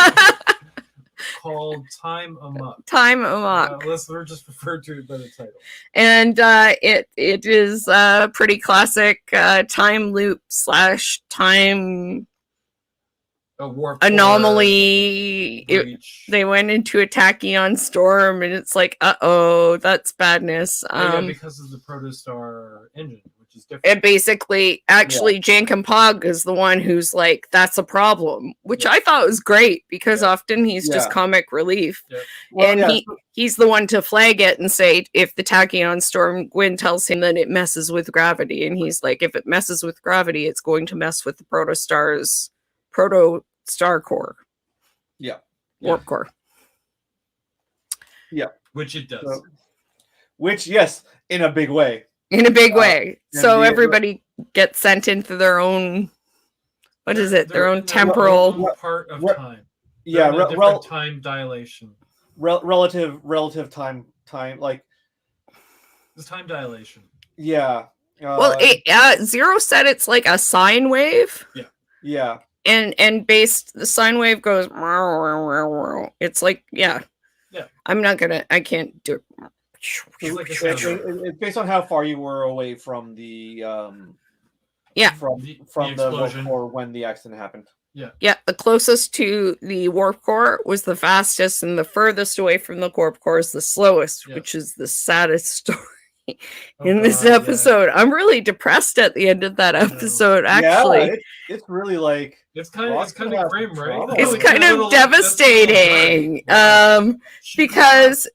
Called Time Amok. Time Amok. We're just referred to it by the title. And it is a pretty classic time loop / time anomaly. They went into a tachyon storm, and it's like, uh-oh, that's badness. Because of the Protostar engine, which is different. And basically, Jankum Pog is the one who's like, that's a problem, which I thought was great, because often he's just comic relief. Yeah. Well, he's the one to flag it and say, if the tachyon storm, Gwyn tells him that it messes with gravity, and he's like, if it messes with gravity, it's going to mess with the Protostar core. Yeah. Warp core. Yeah. Which it does. So, yes, in a big way. In a big way. So everybody gets sent into their own, what is it? Their own temporal part of time. Yeah. Time dilation. Relative time, like. It's time dilation. Yeah. Zero said it's like a sine wave. Yeah. Yeah. And the sine wave goes. It's like, yeah. I can't do it. It's based on how far you were away from the from the warp core when the accident happened. Yeah, the closest to the warp core was the fastest, and the furthest away from the warp core is the slowest, which is the saddest story in this episode. I'm really depressed at the end of that episode. Actually, it's really like it's kind of grim, right? It's kind of devastating, because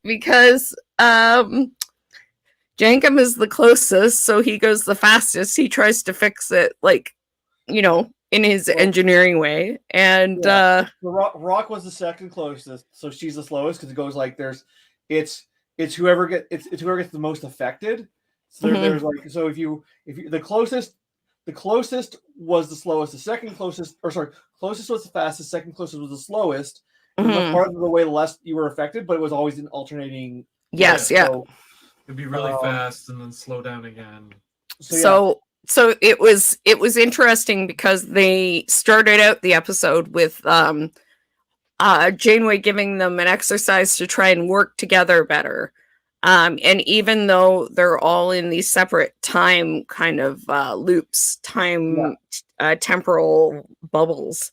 Jankum is the closest, so he goes the fastest. He tries to fix it, in his engineering way, and Rock was the second closest, so she's the slowest, because it goes like it's whoever gets the most affected. So there's like, so if you the closest was the slowest, the second closest, closest was the fastest, second closest was the slowest. Mm-hmm. Part of the way less you were affected, but it was always an alternating. Yes, yeah. So, it'd be really fast and then slow down again. So it was interesting because they started out the episode with Janeway giving them an exercise to try and work together better. And even though they're all in these separate time kind of loops, temporal bubbles,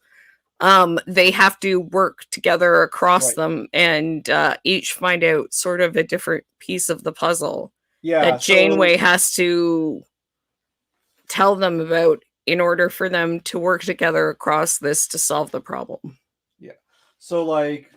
they have to work together across them and each find out sort of a different piece of the puzzle that Janeway has to tell them about in order for them to work together across this to solve the problem. Yeah. So like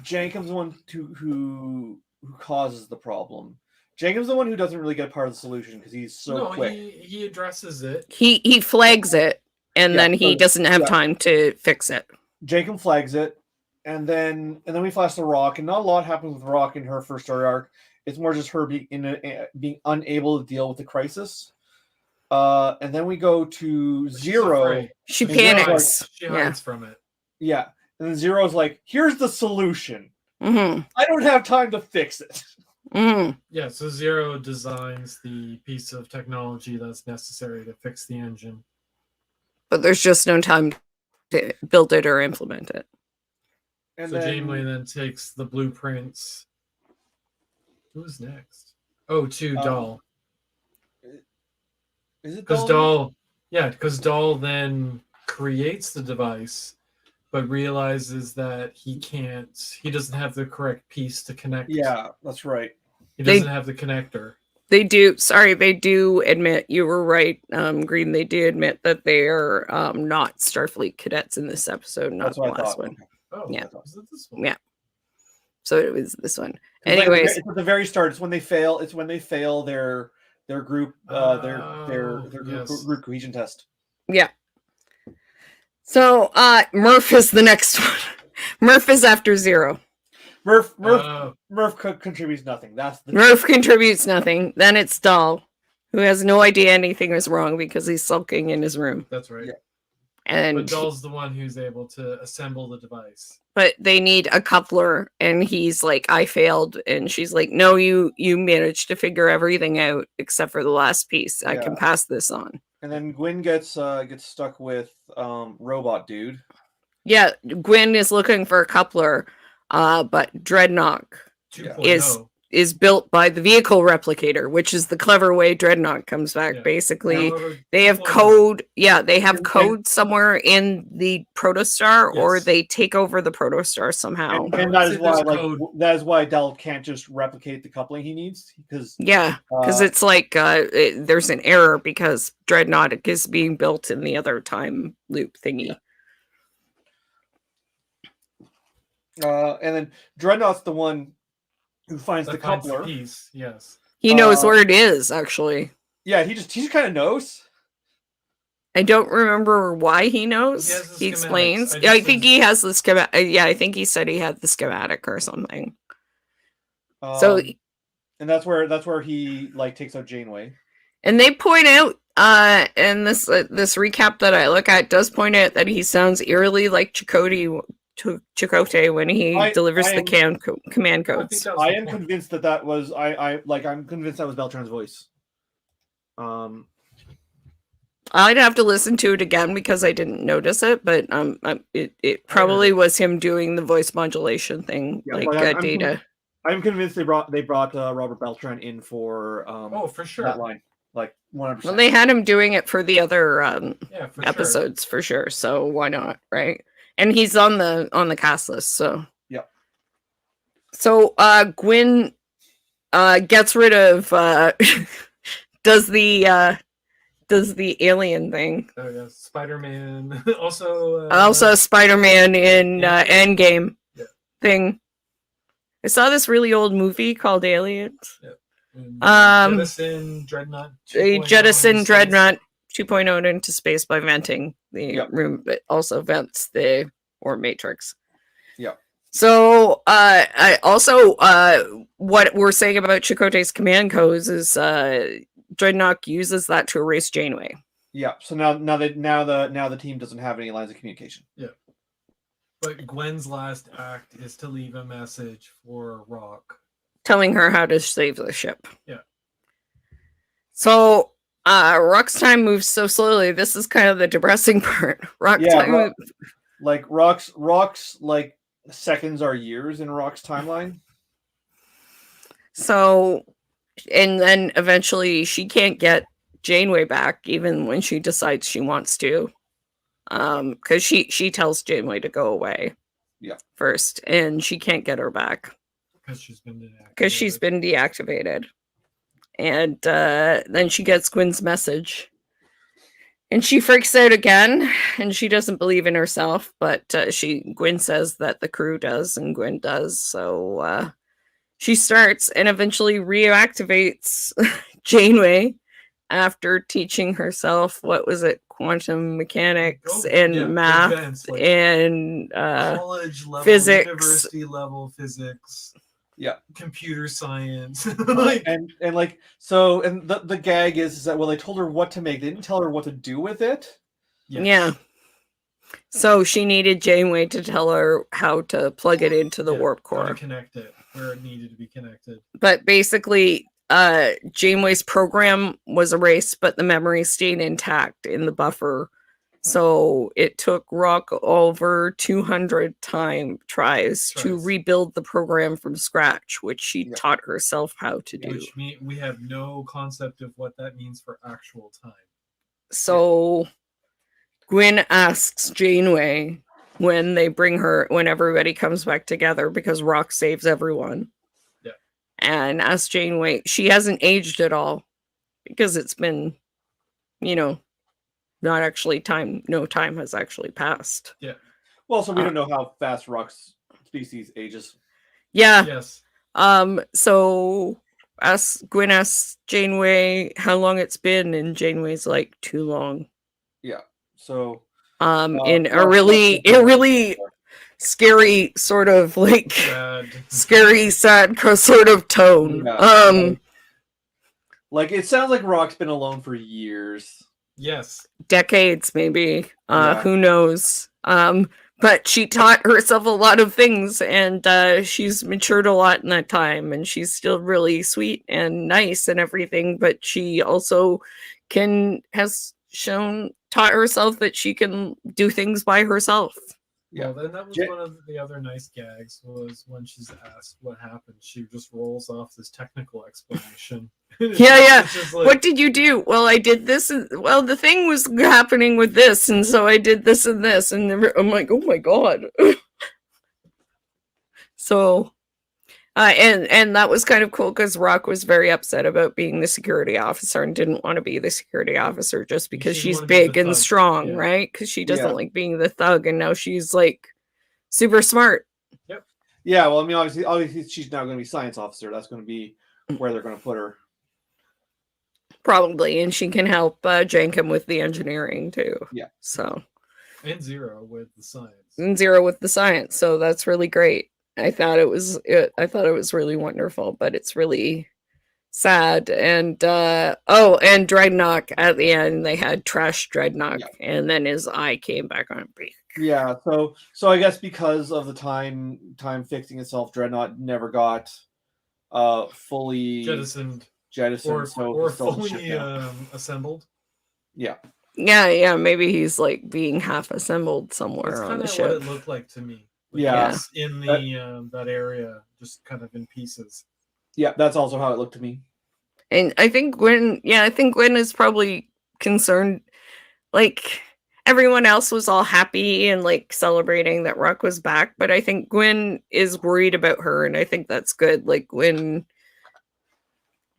Jacob's the one who causes the problem. Jacob's the one who doesn't really get part of the solution because he's so quick. He addresses it. He flags it, and then he doesn't have time to fix it. Jacob flags it, and then we flash to Rock, and not a lot happens with Rock in her first story arc. It's more just her being unable to deal with the crisis. And then we go to Zero. She panics. She hides from it. Yeah. And then Zero's like, here's the solution. Mm-hmm. I don't have time to fix it. Mm-hmm. Yeah, so Zero designs the piece of technology that's necessary to fix the engine. But there's just no time to build it or implement it. And so Janeway then takes the blueprints. Who's next? Oh, to Dahl. Is it because Dahl? Yeah, because Dahl then creates the device, but realizes that he doesn't have the correct piece to connect. Yeah, that's right. He doesn't have the connector. They do admit, you were right, Green. They do admit that they are not Starfleet cadets in this episode, not the last one. Oh, yeah. Was it this one? Yeah. So it was this one. Anyways, it's at the very start. It's when they fail. It's when they fail their group group cohesion test. Yeah. So Murph is the next one. Murph is after Zero. Murph contributes nothing. Murph contributes nothing. Then it's Dahl, who has no idea anything is wrong because he's sulking in his room. That's right. Yeah. But Dahl's the one who's able to assemble the device. But they need a coupler, and he's like, I failed. And she's like, no, you managed to figure everything out except for the last piece. I can pass this on. And then Gwyn gets stuck with Robot Dude. Yeah, Gwyn is looking for a coupler, but Dreadnought is built by the vehicle replicator, which is the clever way Dreadnought comes back. Yeah. Basically, they have code. Yeah, they have code somewhere in the Protostar, or they take over the Protostar somehow. And that is why Dahl can't just replicate the coupling he needs, because it's like there's an error because Dreadnought is being built in the other time loop thingy. Yeah. And then Dreadnought's the one who finds the coupler. Piece, yes. He knows where it is, actually. Yeah, he just kind of knows. I don't remember why he knows. He explains. I think he has the schematic. Yeah, I think he said he had the schematic or something. And that's where he takes out Janeway. And they point out, and this recap that I look at does point out that he sounds eerily like Chakotay when he delivers the command codes. I am convinced that was I'm convinced that was Beltran's voice. I'd have to listen to it again because I didn't notice it, but it probably was him doing the voice modulation thing, Data. I'm convinced they brought Robert Beltran in for for sure that line, 100%. Well, they had him doing it for the other episodes for sure, so why not, right? And he's on the cast list, so yeah. So Gwyn gets rid of does the alien thing. Oh yeah, Spider-Man. Also Spider-Man in Endgame thing. I saw this really old movie called Aliens. Yeah. Jettison Dreadnought 2.0 into space by venting the room, but also vents the Matrix. Yeah. So I also what we're saying about Chakotay's command codes is Dreadnought uses that to erase Janeway. Yeah. So now the team doesn't have any lines of communication. Yeah. But Gwen's last act is to leave a message for Rock, telling her how to save the ship. Yeah. So Rock's time moves so slowly. This is kind of the depressing part. Rock's Rock's seconds are years in Rock's timeline. So, and then eventually she can't get Janeway back, even when she decides she wants to, because she tells Janeway to go away. Yeah. First, and she can't get her back because she's been deactivated. And then she gets Gwen's message. And she freaks out again, and she doesn't believe in herself, but Gwen says that the crew does, and Gwen does. So she starts and eventually reactivates Janeway after teaching herself, what was it, quantum mechanics and math advanced, like and college level, physics, university level physics. Yeah, computer science. and the gag is that, well, they told her what to make, they didn't tell her what to do with it. Yes. Yeah, so she needed Janeway to tell her how to plug it into the warp core, how to connect it where it needed to be connected. But basically Janeway's program was erased, but the memory stayed intact in the buffer. So it took Rock over 200 tries to rebuild the program from scratch, which she taught herself how to do. Which we have no concept of what that means for actual time. So Gwen asks Janeway when everybody comes back together, because Rock saves everyone. Yeah. And asks Janeway, she hasn't aged at all, because it's been, not actually time. No time has actually passed. Yeah. Well, so we don't know how fast Rock's species ages. Yeah. Yes. So Gwen asks Janeway how long it's been, and Janeway's like, too long. Yeah. So in a really scary sort of like scary, sad sort of tone. Yeah. Like it sounds like Rock's been alone for years. Yes. Decades, maybe. Who knows? But she taught herself a lot of things, and she's matured a lot in that time, and she's still really sweet and nice and everything, but she also taught herself that she can do things by herself. Yeah, well, then that was one of the other nice gags, was when she's asked what happened, she just rolls off this technical explanation. Yeah. Like, what did you do? Well, I did this, and well, the thing was happening with this, and so I did this and this, and I'm like, oh my god. So, and that was kind of cool, because Rock was very upset about being the security officer and didn't want to be the security officer just because she's big and strong, right? Because she doesn't like being the thug, and now she's like super smart. Yep. Yeah, well, I mean, obviously she's now going to be science officer. That's going to be where they're going to put her. Probably, and she can help Jankum with the engineering too. Yeah. So. And Zero with the science. So that's really great. I thought it was really wonderful, but it's really sad. And and Dreadnought at the end, they had trash Dreadnought, and then his eye came back on. Yeah, so I guess because of the time fixing itself, Dreadnought never got fully jettisoned, or fully assembled. Yeah. Yeah, maybe he's like being half assembled somewhere on the ship. That's what it looked like to me. Like, yeah, in the that area, just kind of in pieces. Yeah, that's also how it looked to me. And I think Gwen is probably concerned. Like, everyone else was all happy and like celebrating that Rock was back, but I think Gwen is worried about her, and I think that's good. Like, Gwen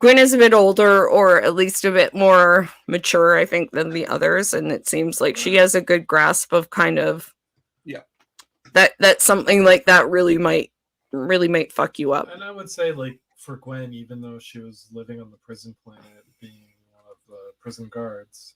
is a bit older, or at least a bit more mature, I think, than the others, and it seems like she has a good grasp of kind of that something like that really might fuck you up. And I would say, like, for Gwen, even though she was living on the prison planet, being one of the prison guards,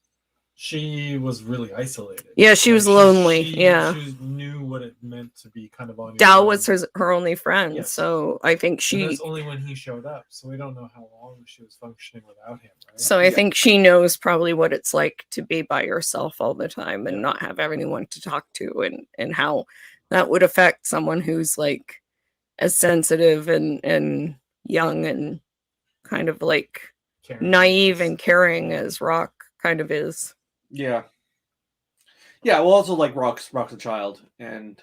she was really isolated. Yeah, she was lonely. She knew what it meant to be kind of on your Dal own. was her only friend, yes. So I think and that's only when he showed up, so we don't know how long she was functioning without him, right? So I think she knows probably what it's like to be by yourself all the time and not have anyone to talk to, and how that would affect someone who's like as sensitive and young and kind of like naive and caring as Rock kind of is. Yeah. Well, also like Rock's a child, and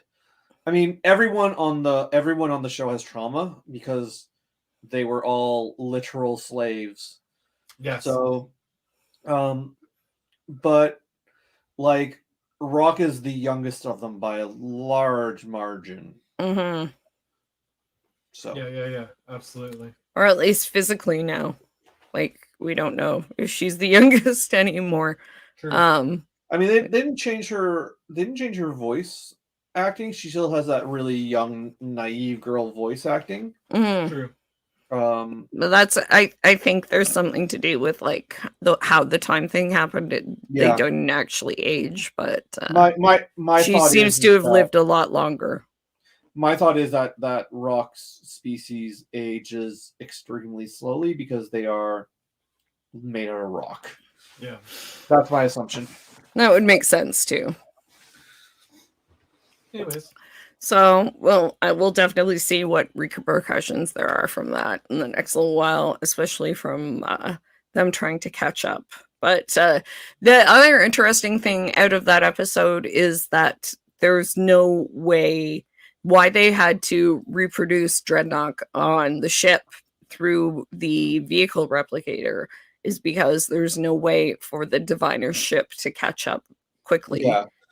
I mean everyone on the show has trauma because they were all literal slaves. Yes. So, but like Rock is the youngest of them by a large margin. Mm-hmm. So yeah, absolutely. Or at least physically now. Like, we don't know if she's the youngest anymore. True. I mean, they didn't change her. They didn't change her voice acting. She still has that really young, naive girl voice acting. Mm-hmm. True. But that's I think there's something to do with like how the time thing happened. They didn't actually age, but my she thought seems is to have that, lived a lot longer. My thought is that Rock's species ages extremely slowly because they are made out of rock. Yeah, that's my assumption. That would make sense too. Anyways. So, well, I will definitely see what repercussions there are from that in the next little while, especially from them trying to catch up. But the other interesting thing out of that episode is that there's no way why they had to reproduce Dreadnought on the ship through the vehicle replicator is because there's no way for the Diviner ship to catch up quickly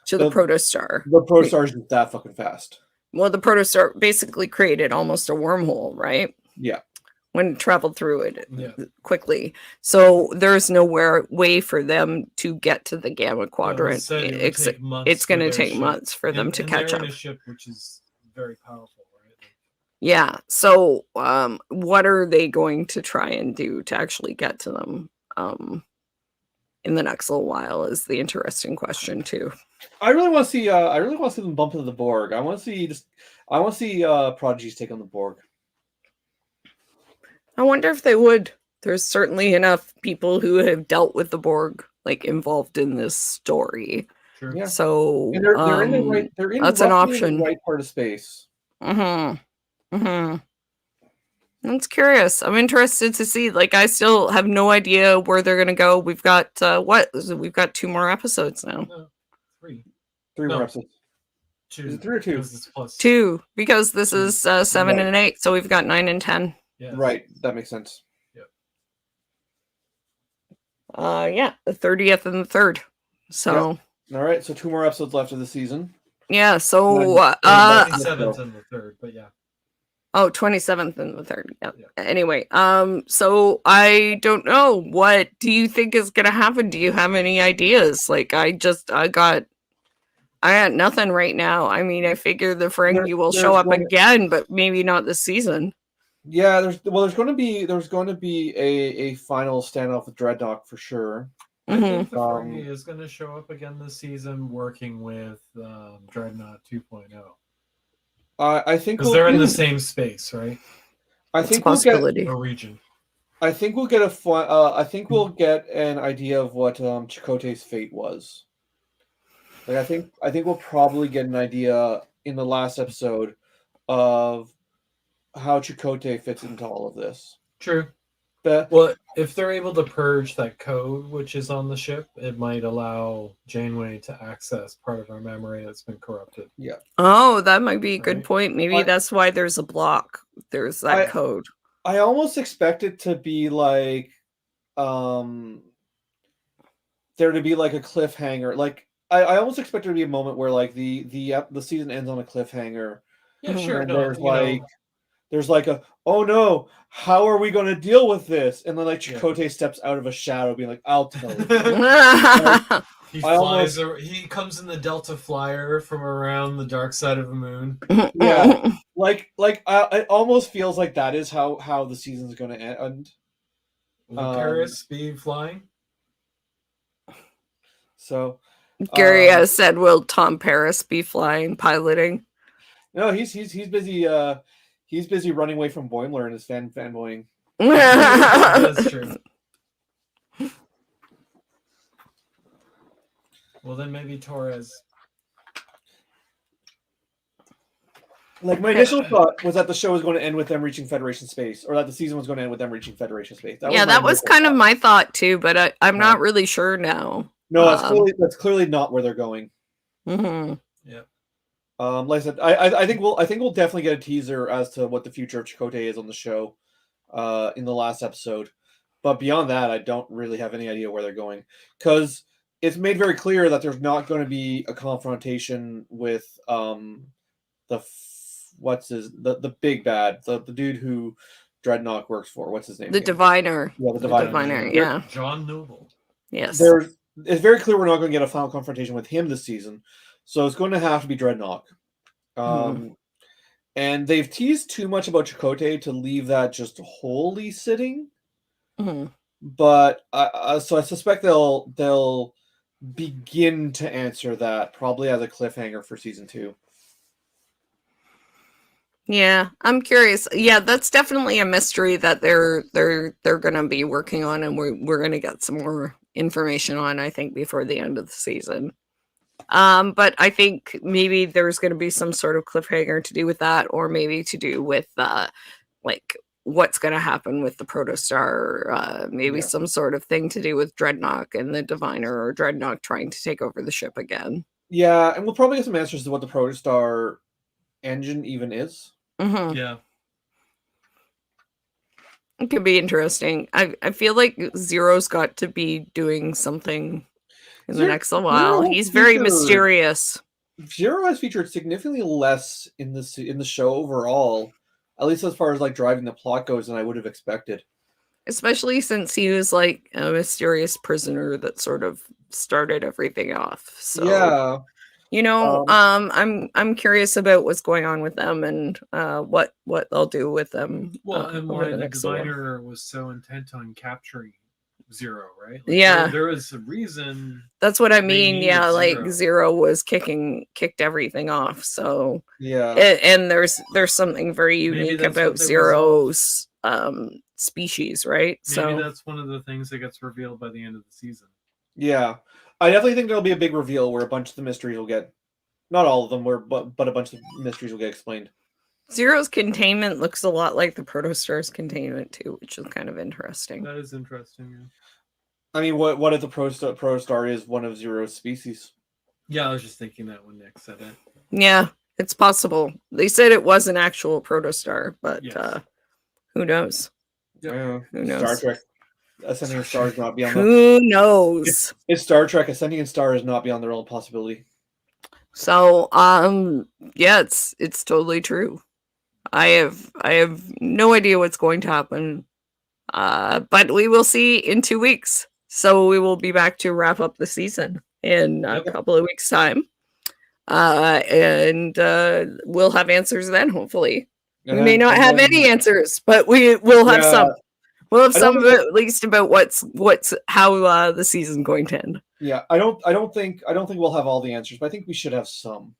to the Protostar. The Protostar isn't that fucking fast. Well, the Protostar basically created almost a wormhole, right? Yeah. When it traveled through it quickly. So there's nowhere way for them to get to the Gamma Quadrant. It's going to take months for them to catch up. In a ship which is very powerful, right? Yeah. So what are they going to try and do to actually get to them in the next little while is the interesting question too. I really want to see them bump into the Borg. I want to see Prodigy's take on the Borg. I wonder if they would. There's certainly enough people who have dealt with the Borg like involved in this story. Sure. Yeah. So and they're in the right. They're in that's an option. The right part of space. That's curious. I'm interested to see. Like, I still have no idea where they're gonna go. We've got We've got 2 more episodes now. No, 3. 3 more episodes. 2. Is it 3 or 2? Plus 2 because this is 7 and 8, so we've got 9 and 10. Yes. Right, that makes sense. Yeah, the 30th and the 3rd. So all right, so 2 more episodes left of the season. Yeah, so 27th and the 3rd, but yeah. Oh, 27th and the 3rd. Yeah. Anyway, so I don't know. What do you think is gonna happen? Do you have any ideas? Like, I got nothing right now. I mean, I figure the Ferengi will show up again, but maybe not this season. Yeah, there's going to be a final standoff with Dreadnought for sure. I think the Ferengi is going to show up again this season, working with Dreadnought 2.0. I think because they're in the same space, right? I think we'll get a region. I think we'll get I think we'll get an idea of what Chakotay's fate was. Like I think we'll probably get an idea in the last episode of how Chakotay fits into all of this. True. Well, if they're able to purge that code which is on the ship, it might allow Janeway to access part of our memory that's been corrupted. Yeah. Oh, that might be a good point. Maybe that's why there's a block. There's that code. I almost expect it to be like there to be like a cliffhanger. Like I almost expect there to be a moment where like the season ends on a cliffhanger. Yeah, sure. And there's like a, oh no, how are we going to deal with this? And then like Chakotay steps out of a shadow being like, I'll tell you. He flies, he comes in the Delta Flyer from around the dark side of the moon. Yeah. It almost feels like that is how the season's going to end. Will Paris be flying? So Gary has said, will Tom Paris be flying, piloting? No, he's busy he's busy running away from Boimler and his fanboying. That's true. Well, then maybe Torres. Like my initial thought was that the show was going to end with them reaching Federation space, or that the season was going to end with them reaching Federation space. That was kind of my thought too, but I'm not really sure now. No, that's clearly not where they're going. Mm-hmm. Yeah. Like I said, I think we'll definitely get a teaser as to what the future of Chakotay is on the show. in the last episode. But beyond that, I don't really have any idea where they're going, because it's made very clear that there's not going to be a confrontation with the big bad, the dude who Dreadnought works for. What's his name? The Diviner. Yeah, the Diviner. Yeah. John Noble. Yes. It's very clear we're not going to get a final confrontation with him this season, so it's going to have to be Dreadnought. And they've teased too much about Chakotay to leave that just wholly sitting. But so I suspect they'll begin to answer that, probably as a cliffhanger for season 2. Yeah, I'm curious. Yeah, that's definitely a mystery that they're going to be working on, and we're going to get some more information on, I think, before the end of the season. But I think maybe there's going to be some sort of cliffhanger to do with that, or maybe to do with like what's going to happen with the Protostar, maybe some sort of thing to do with Dreadnought and the Diviner, or Dreadnought trying to take over the ship again. Yeah, and we'll probably get some answers to what the Protostar engine even is. Yeah, it could be interesting. I feel like Zero's got to be doing something in the next while. He's very mysterious. Zero has featured significantly less in the show overall, at least as far as like driving the plot goes, than I would have expected. Especially since he was like a mysterious prisoner that sort of started everything off. So yeah. I'm curious about what's going on with them, and what they'll do with them. Well, and why the Diviner was so intent on capturing Zero, right? Like, there was a reason. That's what I mean. Yeah, like Zero was kicked everything off. So and there's something very unique about Zero's species, right? Maybe that's one of the things that gets revealed by the end of the season. Yeah. I definitely think there'll be a big reveal where a bunch of the mysteries will get, not all of them, but a bunch of mysteries will get explained. Zero's containment looks a lot like the Protostar's containment too, which is kind of interesting. That is interesting. Yeah. I mean, what if the Protostar is one of Zero's species? Yeah, I was just thinking that when Nick said it. Yeah, it's possible. They said it was an actual Protostar, but who knows? Yeah. Who knows? Star Trek. Ascending a star is not beyond. Who knows? It's Star Trek. Ascending a star is not beyond the realm of possibility. So, yeah, it's totally true. I have no idea what's going to happen, but we will see in 2 weeks. So we will be back to wrap up the season in a couple of weeks' time, and we'll have answers then. Hopefully, we may not have any answers, but we will have some. We'll have some at least about how the season's going to end. Yeah, I don't think we'll have all the answers, but I think we should have some.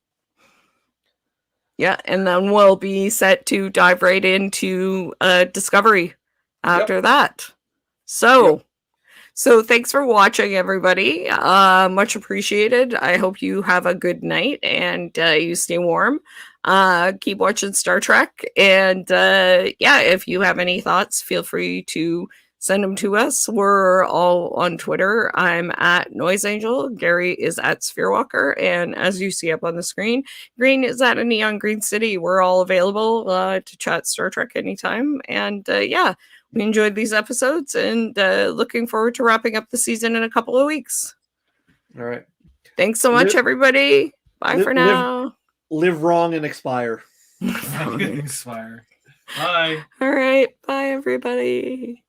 Yeah, and then we'll be set to dive right into Discovery after that. So thanks for watching, everybody. Much appreciated. I hope you have a good night and you stay warm. Keep watching Star Trek, and if you have any thoughts, feel free to send them to us. We're all on Twitter. I'm at Noise Angel. Gary is at Spherewalker, and as you see up on the screen, Green is at a Neon Green City. We're all available to chat Star Trek anytime, and we enjoyed these episodes, and looking forward to wrapping up the season in a couple of weeks. All right. Thanks so much, everybody. Bye for now. Live wrong and expire. Expire. Bye. All right. Bye, everybody.